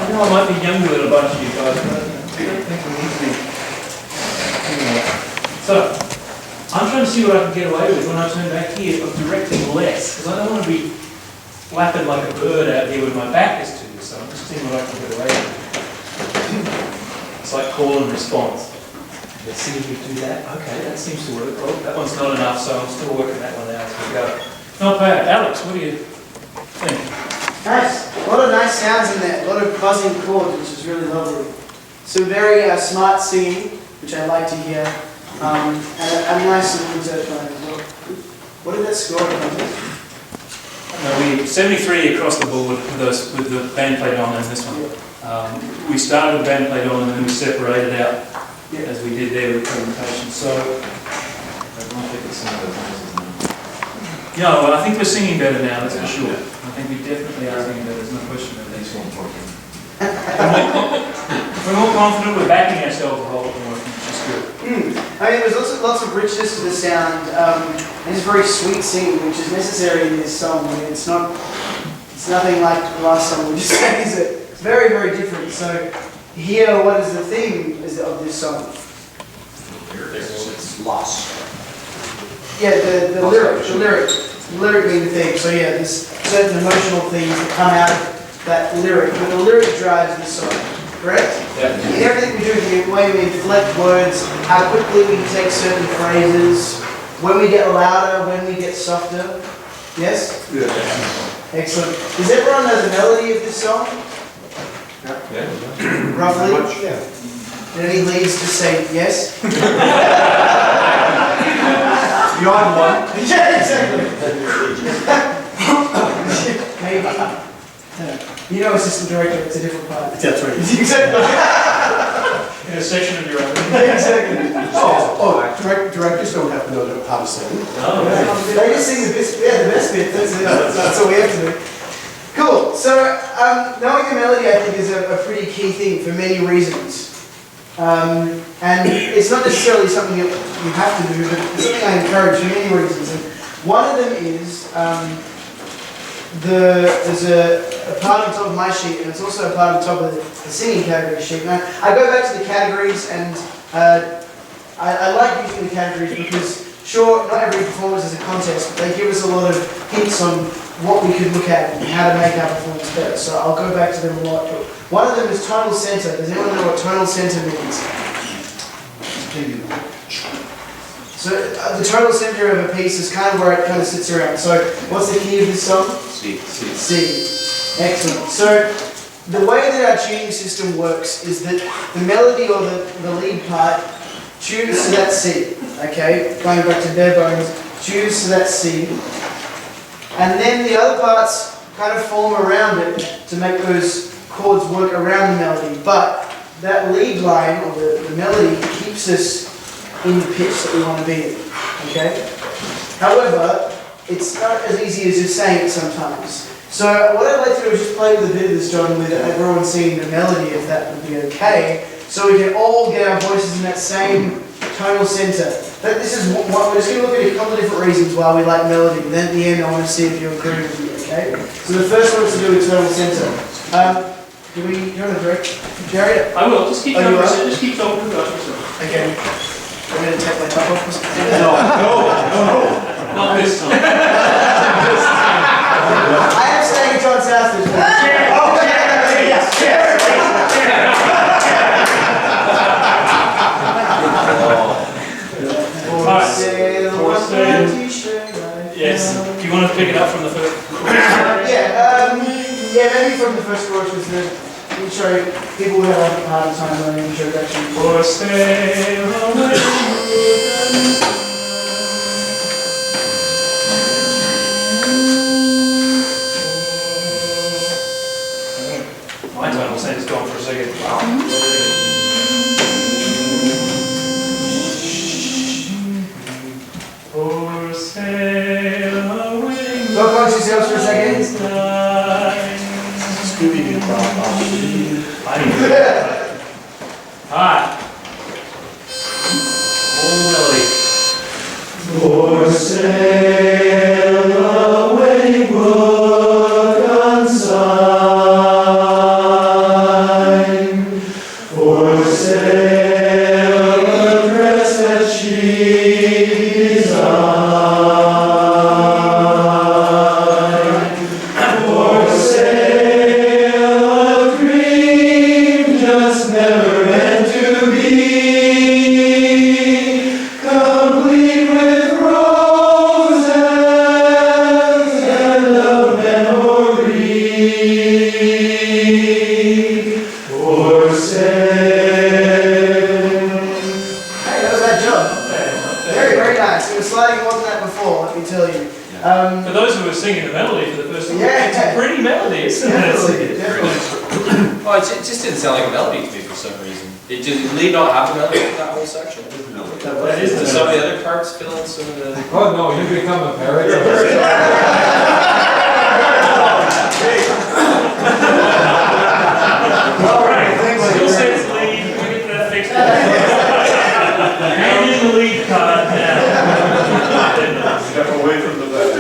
know I might be younger than a bunch of you guys, but I don't think we need to be. Anyway, so I'm trying to see what I can get away with when I turn back here of directing less, because I don't want to be flapping like a bird out here with my back is to you. So I'm just seeing what I can get away with. It's like call and response. Let's see if we do that. Okay, that seems to work. Oh, that one's not enough, so I'm still working that one out as we go. Not bad. Alex, what do you think? Nice. A lot of nice sounds in there. A lot of buzzing chords, which is really lovely. Some very smart singing, which I like to hear. And a nice little intertone as well. What did that score come with? We 73 across the board with the band played on and this one. We started with band played on and then we separated out as we did there with the presentation. So, yeah, well, I think we're singing better now, that's for sure. I think we definitely are singing better, there's no question of that. We're more confident, we're backing ourselves a whole lot more, which is good. I mean, there's lots of richness to the sound, and it's very sweet singing, which is necessary in this song. I mean, it's nothing like the last song we just sang, is it? It's very, very different. So, here, what is the theme of this song? It's lost. Yeah, the lyric being the theme. So yeah, there's certain emotional themes that come out of that lyric, but the lyric drives the song, correct? Yeah. In everything we do, the way we inflect words, how quickly we can take certain phrases, when we get louder, when we get softer. Yes? Yeah. Excellent. Does everyone know the melody of this song? Yeah. Roughly? Yeah. Did any leads just say yes? Beyond one. Yeah, exactly. Maybe. You know, assistant director, it's a different part. That's right. Exactly. In a section of your own. Exactly. Directors don't have to know how to sing. Oh, They just sing the best bit. That's all we have to do. Cool. So, knowing the melody, I think, is a pretty key thing for many reasons. And it's not necessarily something that you have to do, but it's something I encourage for many reasons. And one of them is there's a part on top of my sheet, and it's also a part on top of the singing category sheet. Now, I go back to the categories, and I like using the categories because, sure, not every performance is a contest, but they give us a lot of hints on what we could look at and how to make our performance better. So I'll go back to them a lot. But one of them is tonal center. Does anyone know what tonal center means? So the tonal center of a piece is kind of where it kind of sits around. So what's the key of this song? C. C. Excellent. So the way that our tuning system works is that the melody or the lead part tunes to that C. Okay? Going back to bare bones, tunes to that C. And then the other parts kind of form around it to make those chords work around the melody. But that lead line, or the melody, keeps us in the pitch that we want to be in. Okay? However, it's not as easy as just saying it sometimes. So what I'd like to do is just play with a bit of this, John, with everyone singing the melody, if that would be okay. So we can all get our voices in that same tonal center. This is what we're just going to look at a couple of different reasons why we like melody. And then at the end, I want to see if you agree with me, okay? So the first one is to do with tonal center. Do you want to direct? Jerry? I will, just keep Oh, you talking, are? just keep talking about yourself. Okay. I'm going to take my top off. Not this time. I am staying at John Southwood. Yes. Do you want to pick it up from the first? Yeah, maybe from the first chorus, because the intro, people will have a hard time learning introduction. For sail away. My tonal center's gone for a second. For sail away. So approach yourselves for a second. Scooby-Doo. I didn't do that. Alright. Whole melody. For sail away, singing the melody for the first time. Yeah. It's a pretty melody, isn't it? Definitely, definitely. Oh, it just didn't sound like a melody to me for some reason. It did lead not have a melody for that whole section. That is the Did some of melody. the other parts fill in some of the? Oh, no, you become a parrot. All right, still says lead, we get that fixed. Hand in the lead card now. Step away from the left.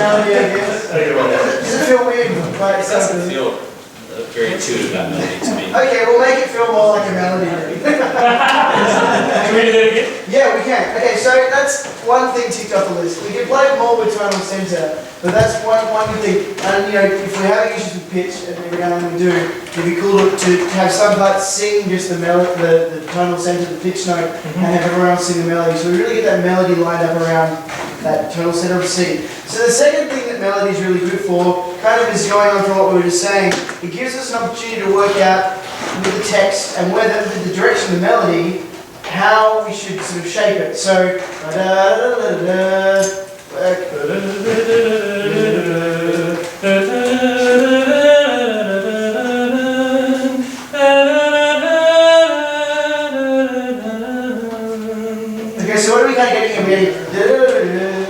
Melody, I guess. Does it feel weird by It itself? doesn't feel very intuitive, that melody to me. Okay, we'll make it feel more like a melody. Can we do that again? Yeah, we can. Okay, so that's one thing ticked off the list. We can play it more with tonal center, but that's one good thing. And you know, if we're having issues with pitch, and every now and then we do, it'd be cool to have some parts sing just the tonal center, the pitch note, and have everyone else sing the melody. So we really get that melody lined up around that tonal center of C. So the second thing that melody is really good for, kind of is going on from what we were just saying, it gives us an opportunity to work out with the text and where with the direction of the melody, how we should sort of shape it. So, okay, so what are we kind of getting? We're getting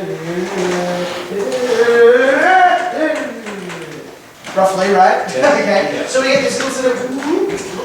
roughly, right? Okay, so we get this little sort of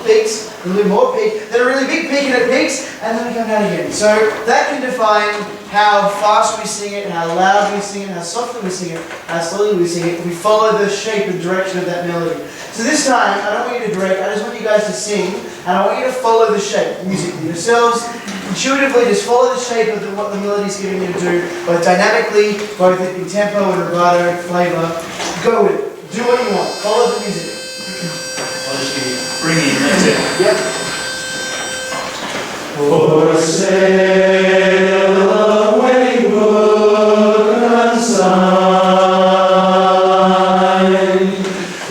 peaks, a little more peak, then a really big peak and it peaks, and then we come down again. So that can define how fast we sing it, how loud we sing it, how softly we sing it, how slowly we sing it. We follow the shape and direction of that melody. So this time, I don't want you to direct, I just want you guys to sing, and I want you to follow the shape musically. Yourselves, intuitively, just follow the shape of what the melody's giving you to do, both dynamically, both in tempo and rubato, flavor. Go with it. Do what you want. Follow the music. I'll just give you bring in, that's it. Yep. For sail away, book and sign.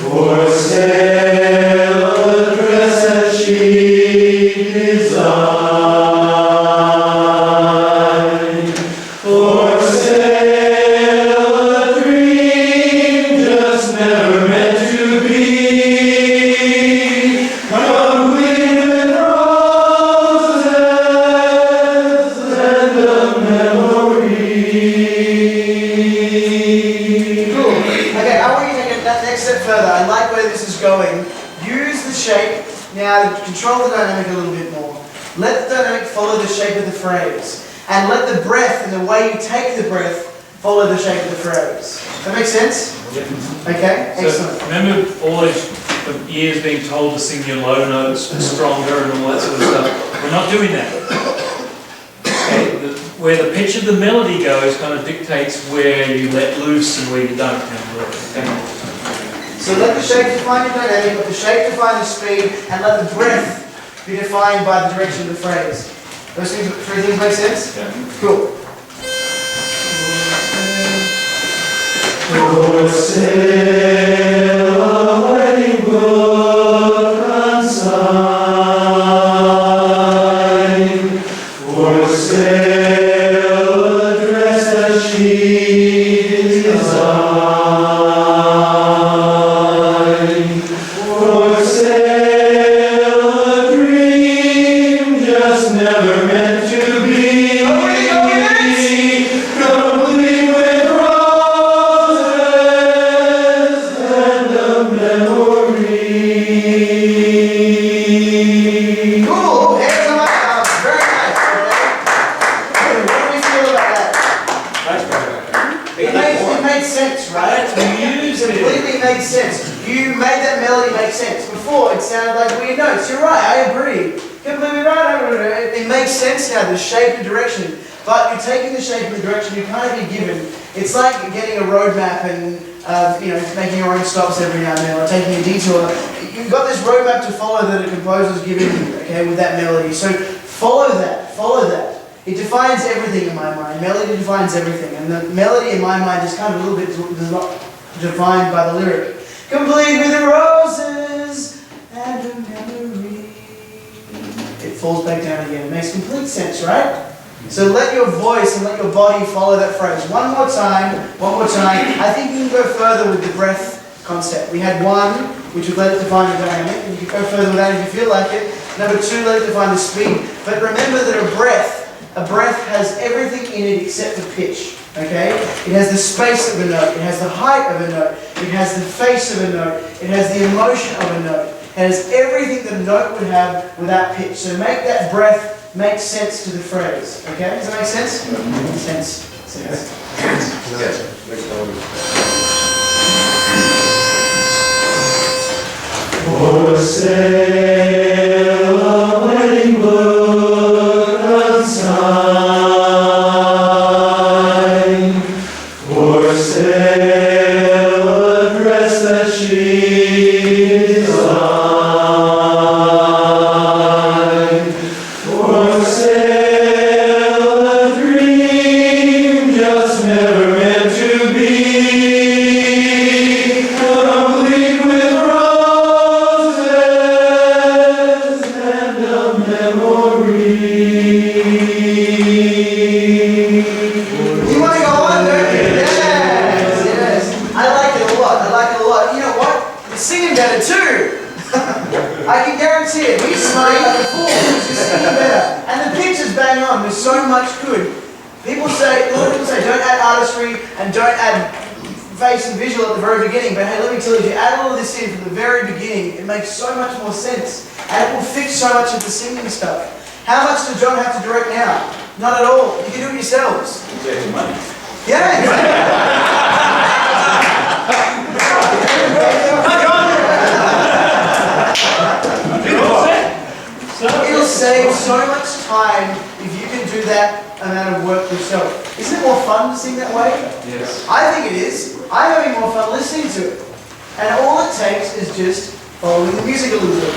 For sail a dress that she designed. For sail a dream just never meant to be. Complete with roses and a memory. Cool. Okay, I want you to take it that next step further. I like where this is going. Use the shape now to control the dynamic a little bit more. Let the dynamic follow the shape of the phrase. And let the breath and the way you take the breath follow the shape of the phrase. That makes sense? Okay, So excellent. remember all those years being told to sing your low notes stronger and all that sort of stuff. We're not doing that. Okay? Where the pitch of the melody goes kind of dictates where you let loose and where you don't. Okay? So let the shape define the dynamic, let the shape define the speed, and let the breath be defined by the direction of the phrase. Those things, three things make sense? Yeah. Cool. For sail away, book and sign. For sail a dress that she designed. For sail a dream just never meant to be. Complete with roses and a memory. Cool. Hands on my arms. Very nice. What do we feel about that? It made sense, right? It completely made sense. You made that melody make sense. Before, it sounded like weird notes. You're right, I agree. Completely right. It makes sense now, the shape and direction. But you're taking the shape and the direction you can't be given. It's like getting a roadmap and making your own stops every now and then, or taking a detour. You've got this roadmap to follow that a composer's given you, okay, with that melody. So follow that, follow that. It defines everything in my mind. Melody defines everything. And the melody in my mind is kind of a little bit defined by the lyric. Complete with roses and a memory. It falls back down again. It makes complete sense, right? So let your voice and let your body follow that phrase. One more time, one more time. I think you can go further with the breath concept. We had one, which would let it define the dynamic, and you can go further with that if you feel like it. Number two, let it define the speed. But remember that a breath has everything in it except the pitch. Okay? It has the space of a note, it has the height of a note, it has the face of a note, it has the emotion of a note. It has everything that a note would have without pitch. So make that breath make sense to the phrase. Okay? Does that make sense? Sense. For sale a wedding book unsigned, for sale a dress that she designed, for sale a dream just never meant to be, complete with roses and a memory. You want to go on there? Yes. I like it a lot. You know what? You're singing better too. I can guarantee it. He's smiling like a fool. He's singing better. And the pitch is bang on. There's so much good. A lot of people say don't add artistry and don't add face and visual at the very beginning. But hey, let me tell you, if you add all of this in from the very beginning, it makes so much more sense. And it will fix so much of the singing stuff. How much does John have to direct now? Not at all. You can do it yourselves. Save money. It'll save so much time if you can do that amount of work yourself. Isn't it more fun to sing that way? Yes. I think it is. I'm having more fun listening to it. And all it takes is just following the music a little bit.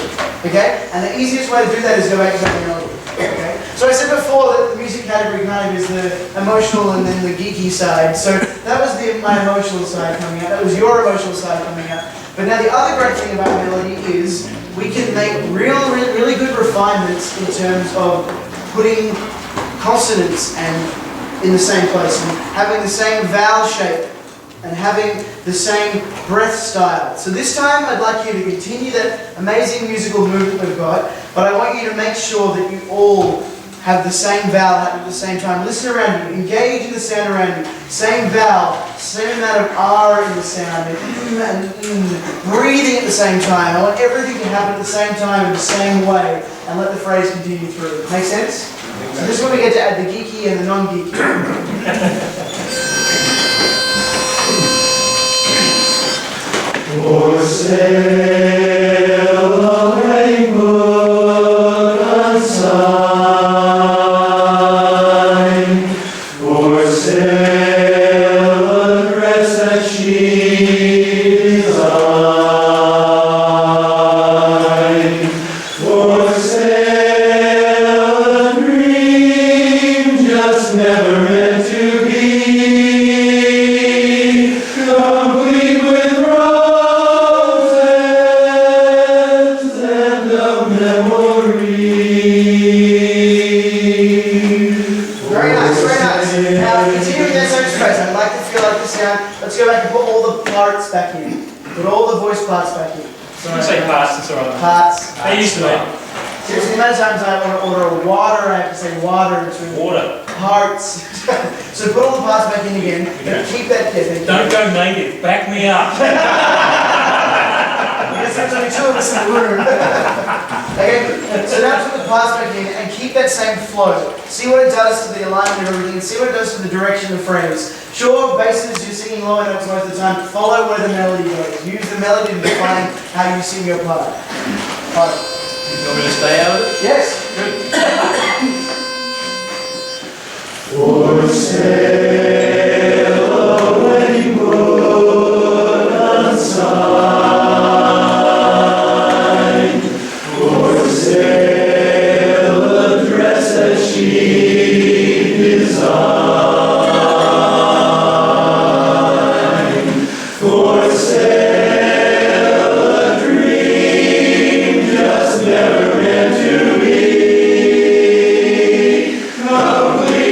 Okay? And the easiest way to do that is go back to that melody. Okay? So I said before that the music category kind of is the emotional and then the geeky side. So that was my emotional side coming out. That was your emotional side coming out. But now the other great thing about melody is we can make really good refinements in terms of putting consonants and in the same place and having the same vowel shape and having the same breath style. So this time I'd like you to continue that amazing musical movement we've got, but I want you to make sure that you all have the same vowel happening at the same time. Listen around you, engage in the sound around you. Same vowel, same amount of R in the sound, and breathing at the same time. I want everything to happen at the same time in the same way, and let the phrase continue through. Make sense? So this is when we get to add the geeky and the non-geeky. For sale a wedding book unsigned, for sale a dress that she designed, for sale a dream just never meant to be, complete with roses and a memory. Very nice, very nice. Now, continuing that same phrase, I'd like to feel like the sound. Let's go back and put all the parts back in. Put all the voice parts back in. You can say parts, it's alright. Parts. They used to make Seriously, the amount of times I want to order water, I have to say water to water. parts. So put all the parts back in again. But keep that there. Don't go native, back me up. Because there's only two of us in the room. Okay, so now put the parts back in and keep that same flow. See what it does to the alignment of everything. See what it does to the direction of the phrase. Sure, basses, you're singing lower notes most of the time. Follow where the melody goes. Use the melody to define how you sing your part. Part. You want me to stay out of it? Yes. For sale a wedding book unsigned, for sale a dress that she designed, for sale a dream just never meant to be, complete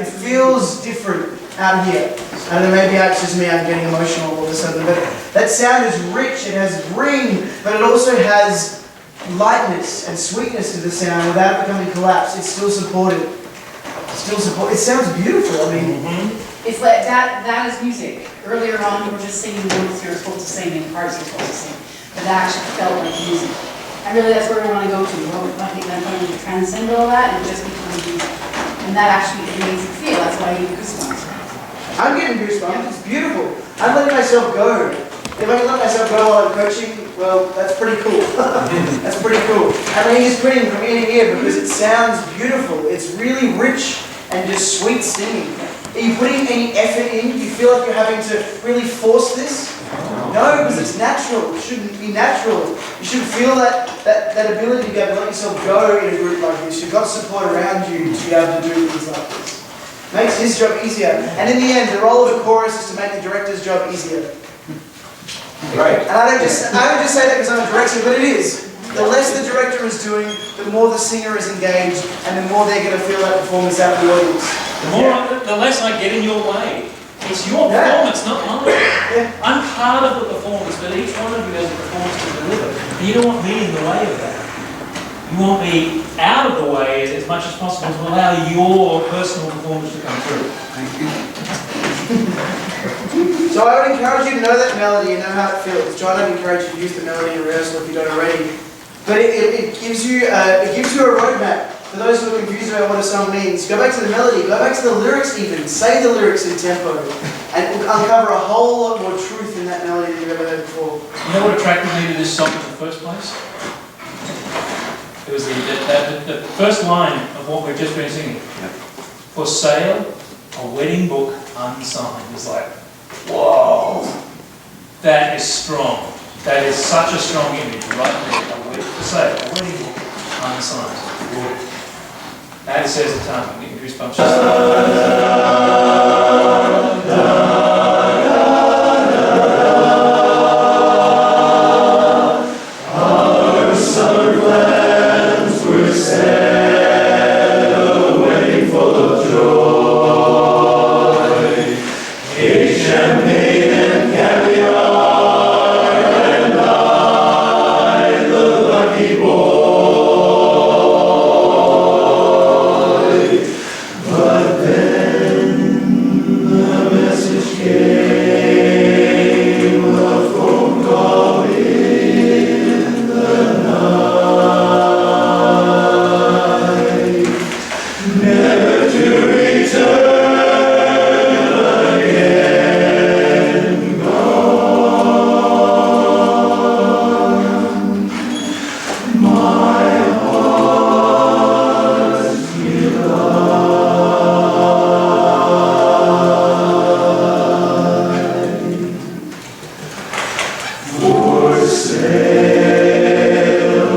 It feels different out here. I don't know, maybe it's just me, I'm getting emotional all of a sudden, but that sound is rich, it has ring, but it also has lightness and sweetness to the sound without becoming collapsed. It's still supported. It sounds beautiful. I mean, It's like that is music. Earlier on, we were just singing notes you were supposed to sing and parts you're supposed to sing. But that actually felt like music. And really that's where we want to go to. I think that's why we transcend all that and just become music. And that actually makes it feel. That's why you get goosebumps. I'm getting goosebumps. It's beautiful. I'm letting myself go. If I can let myself go while I'm coaching, well, that's pretty cool. That's pretty cool. And then he's grinning from ear to ear because it sounds beautiful. It's really rich and just sweet singing. Are you putting any effort in? Do you feel like you're having to really force this? No, because it's natural. It shouldn't be natural. You should feel that ability to be able to let yourself go in a group like this. You've got support around you to be able to do things like this. Makes his job easier. And in the end, the role of the chorus is to make the director's job easier. Right. And I don't just say that because I'm a director, but it is. The less the director is doing, the more the singer is engaged, and the more they're going to feel that performance out in the audience. The less I get in your way. It's your performance, not mine. I'm part of the performance, but each one of you has a performance to deliver. And you don't want me in the way of that. You want me out of the way as much as possible to allow your personal performance to come through. So I would encourage you to know that melody and know how it feels. John, I'd encourage you to use the melody in rehearsal if you don't already. But it gives you a roadmap for those who are confused about what a song means. Go back to the melody, go back to the lyrics even. Say the lyrics in tempo. And it will uncover a whole lot more truth in that melody than you've ever heard before. You know what attracted me to this song in the first place? It was the first line of what we've just been singing. For sale, a wedding book unsigned. It's like, whoa, that is strong. That is such a strong image right there. For sale, a wedding book unsigned. That says the time. I'm getting goosebumps just Our summer plans were set, a wedding full of joy. Cake, champagne, and caviar, and I, the lucky boy. But then the message came, a phone call in the night, never to return again, gone. My heart for sale, a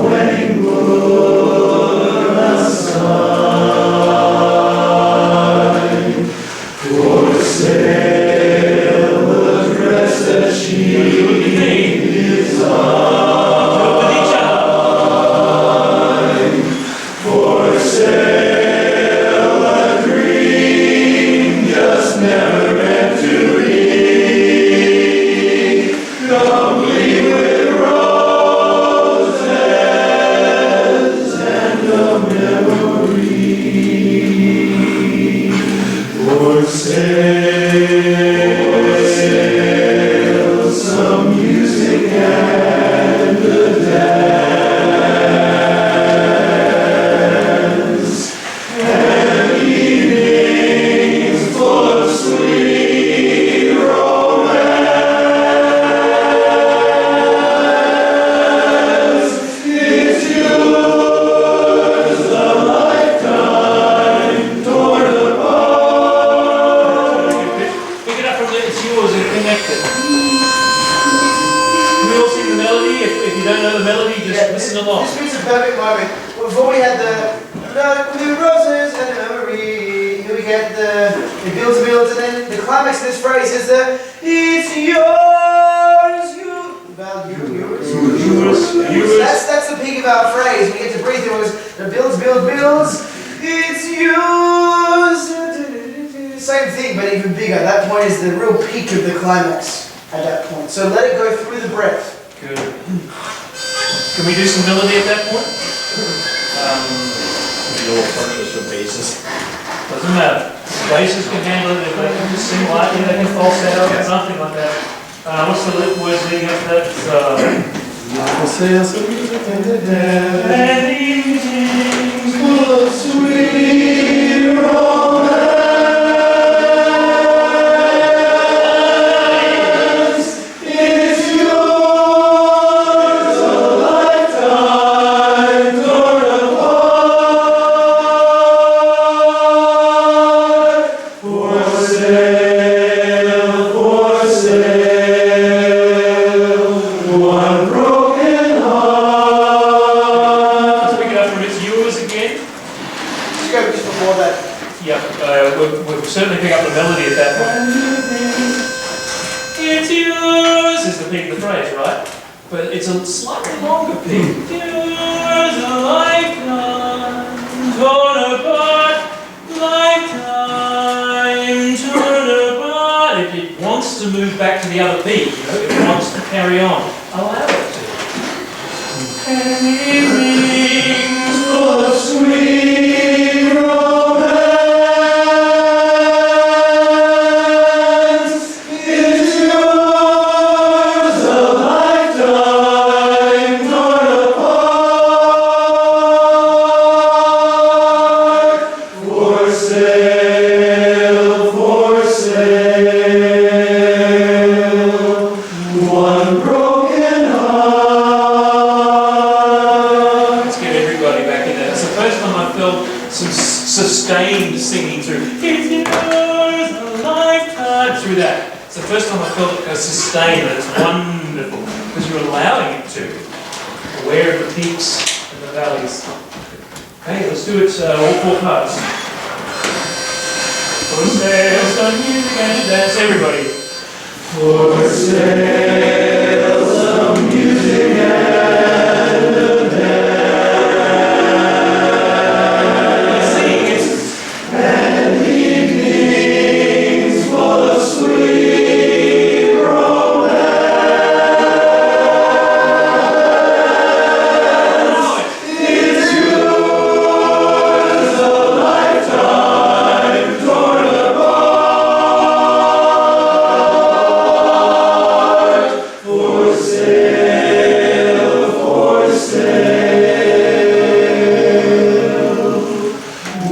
wedding book unsigned. For sale, a dress that she designed. For sale, a dream just never meant to be. Complete with roses and a memory. For sale, some music and a dance, and evenings full of sweet romance. It's yours, a lifetime torn apart. pick it up from there. It's yours and connected. We all sing the melody. If you don't know the melody, just listen along. This was a perfect moment. Before we had the roses and a memory, here we get it builds, and then the climax of this phrase is it's yours, yours. That's the peak of our phrase. We get to breathe. It was the builds, it's yours. same thing, but even bigger. That point is the real peak of the climax at that point. So let it go through the breath. Good. Can we do some melody at that point? Lower purchase of basses. Doesn't matter. Basses can handle it, if they can just sing lightly, they can falsetto or something like that. What's the words leading up to that? And evenings full of sweet romance. It's yours, a lifetime torn apart. For sale, one broken heart. Let's pick it up from It's Yours again. Let's go just before that. Yep, we'll certainly pick up the melody at that point. It's yours is the peak of the phrase, right? But it's a slightly longer peak. Yours, a lifetime torn apart, lifetime torn apart. If it wants to move back to the other peak, you know, if it wants to carry on, allow it to. And evenings full of sweet romance. It's yours, a lifetime torn apart. For sale, one broken heart. Let's get everybody back in there. It's the first time I felt some sustained singing through. It's yours, a lifetime, through that. It's the first time I felt it go sustained, and it's wonderful because you're allowing it to. Aware of the peaks and the valleys. Okay, let's do it all four parts. For sale, some music and dance, everybody. For sale, some music and dance. Sing it. And evenings full of sweet romance. It's yours, a lifetime torn apart. For sale,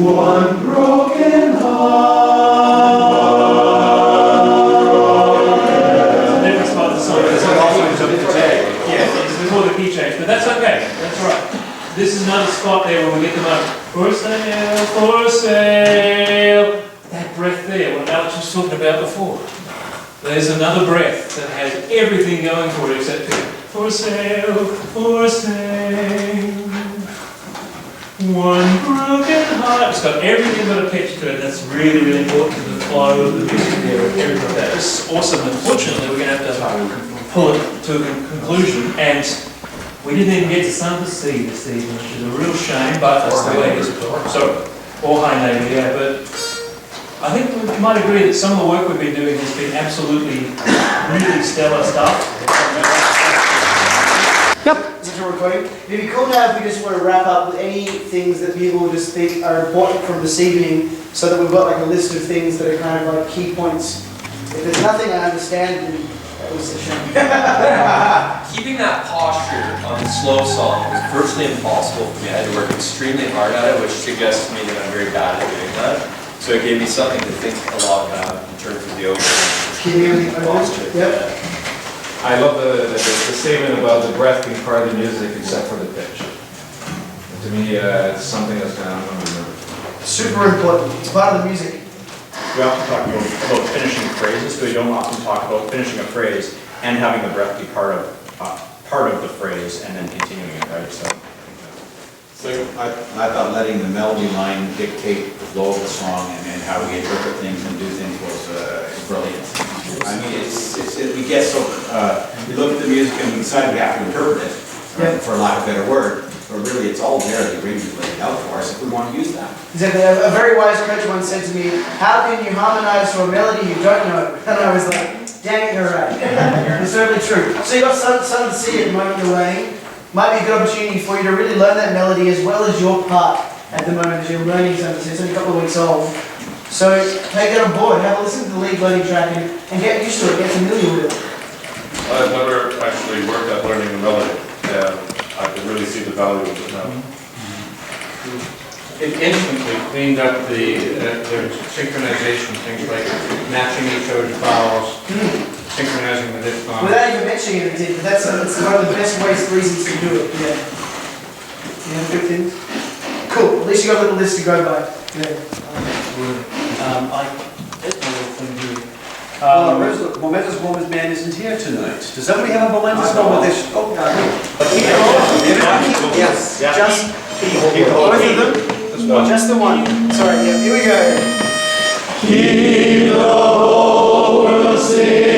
one broken heart. There's a difference about the song. It's like also took the tag. Yeah, it's before the key change, but that's okay. That's right. This is another spot there when we get them up. For sale, for sale. That breath there, what Alex was talking about before. There's another breath that has everything going for it except for sale, for sale. One broken heart. It's got everything but a pitch to it. That's really, really important to the flow of the music there and everything like that. It's awesome. Unfortunately, we're going to have to pull it to a conclusion. And we didn't even get to Sun to Sea this evening, which is a real shame, but that's the way it is. So, or High Navy, yeah. But I think we might agree that some of the work we've been doing has been absolutely, really stellar stuff. Is it recording? It'd be cool now if we just want to wrap up with any things that people just think are important from this evening, so that we've got like a list of things that are kind of like key points. If there's nothing I understand, then that was a shame. Keeping that posture on the slow song was virtually impossible for me. I had to work extremely hard at it, which suggests to me that I'm very bad at doing that. So it gave me something to think a lot about in terms of the opening. Keeping everything posture. Yep. I love the statement about the breath being part of the music except for the pitch. To me, it's something that's kind of remember. Super important. It's part of the music. We often talk about finishing phrases, but we don't often talk about finishing a phrase and having the breath be part of the phrase and then continuing it, right? So I thought letting the melody line dictate the flow of the song and how we interpret things and do things was brilliant. I mean, we get so, we look at the music and we decide we have to interpret it, for lack of a better word, but really, it's all there, the arrangement laid out for us, if we want to use that. Exactly. A very wise coach once said to me, how can you harmonize to a melody you don't know? And I was like, dang it, you're right. It's totally true. So you've got Sun of the Sea at the moment you're learning. Might be a good opportunity for you to really learn that melody as well as your part at the moment as you're learning Sun of the Sea. It's only a couple of weeks old. So take it on board, have a listen to the lead loading track and get used to it, get familiar with it. I've never actually worked at learning the melody, and I can really see the value of it now. It instantly cleaned up the synchronization, things like matching each other's vowels, synchronizing the diphthongs. Without even mentioning it, but that's one of the best reasons to do it, yeah. You have good things? Cool, at least you got a little list to go by. Yeah. There's one little thing here. Momentous Woman's Man isn't here tonight. Does somebody have a momentous moment? Oh, Yes, Yeah. just both of them? one. Just the one. Sorry, yeah, here we go. Keep the whole world singing.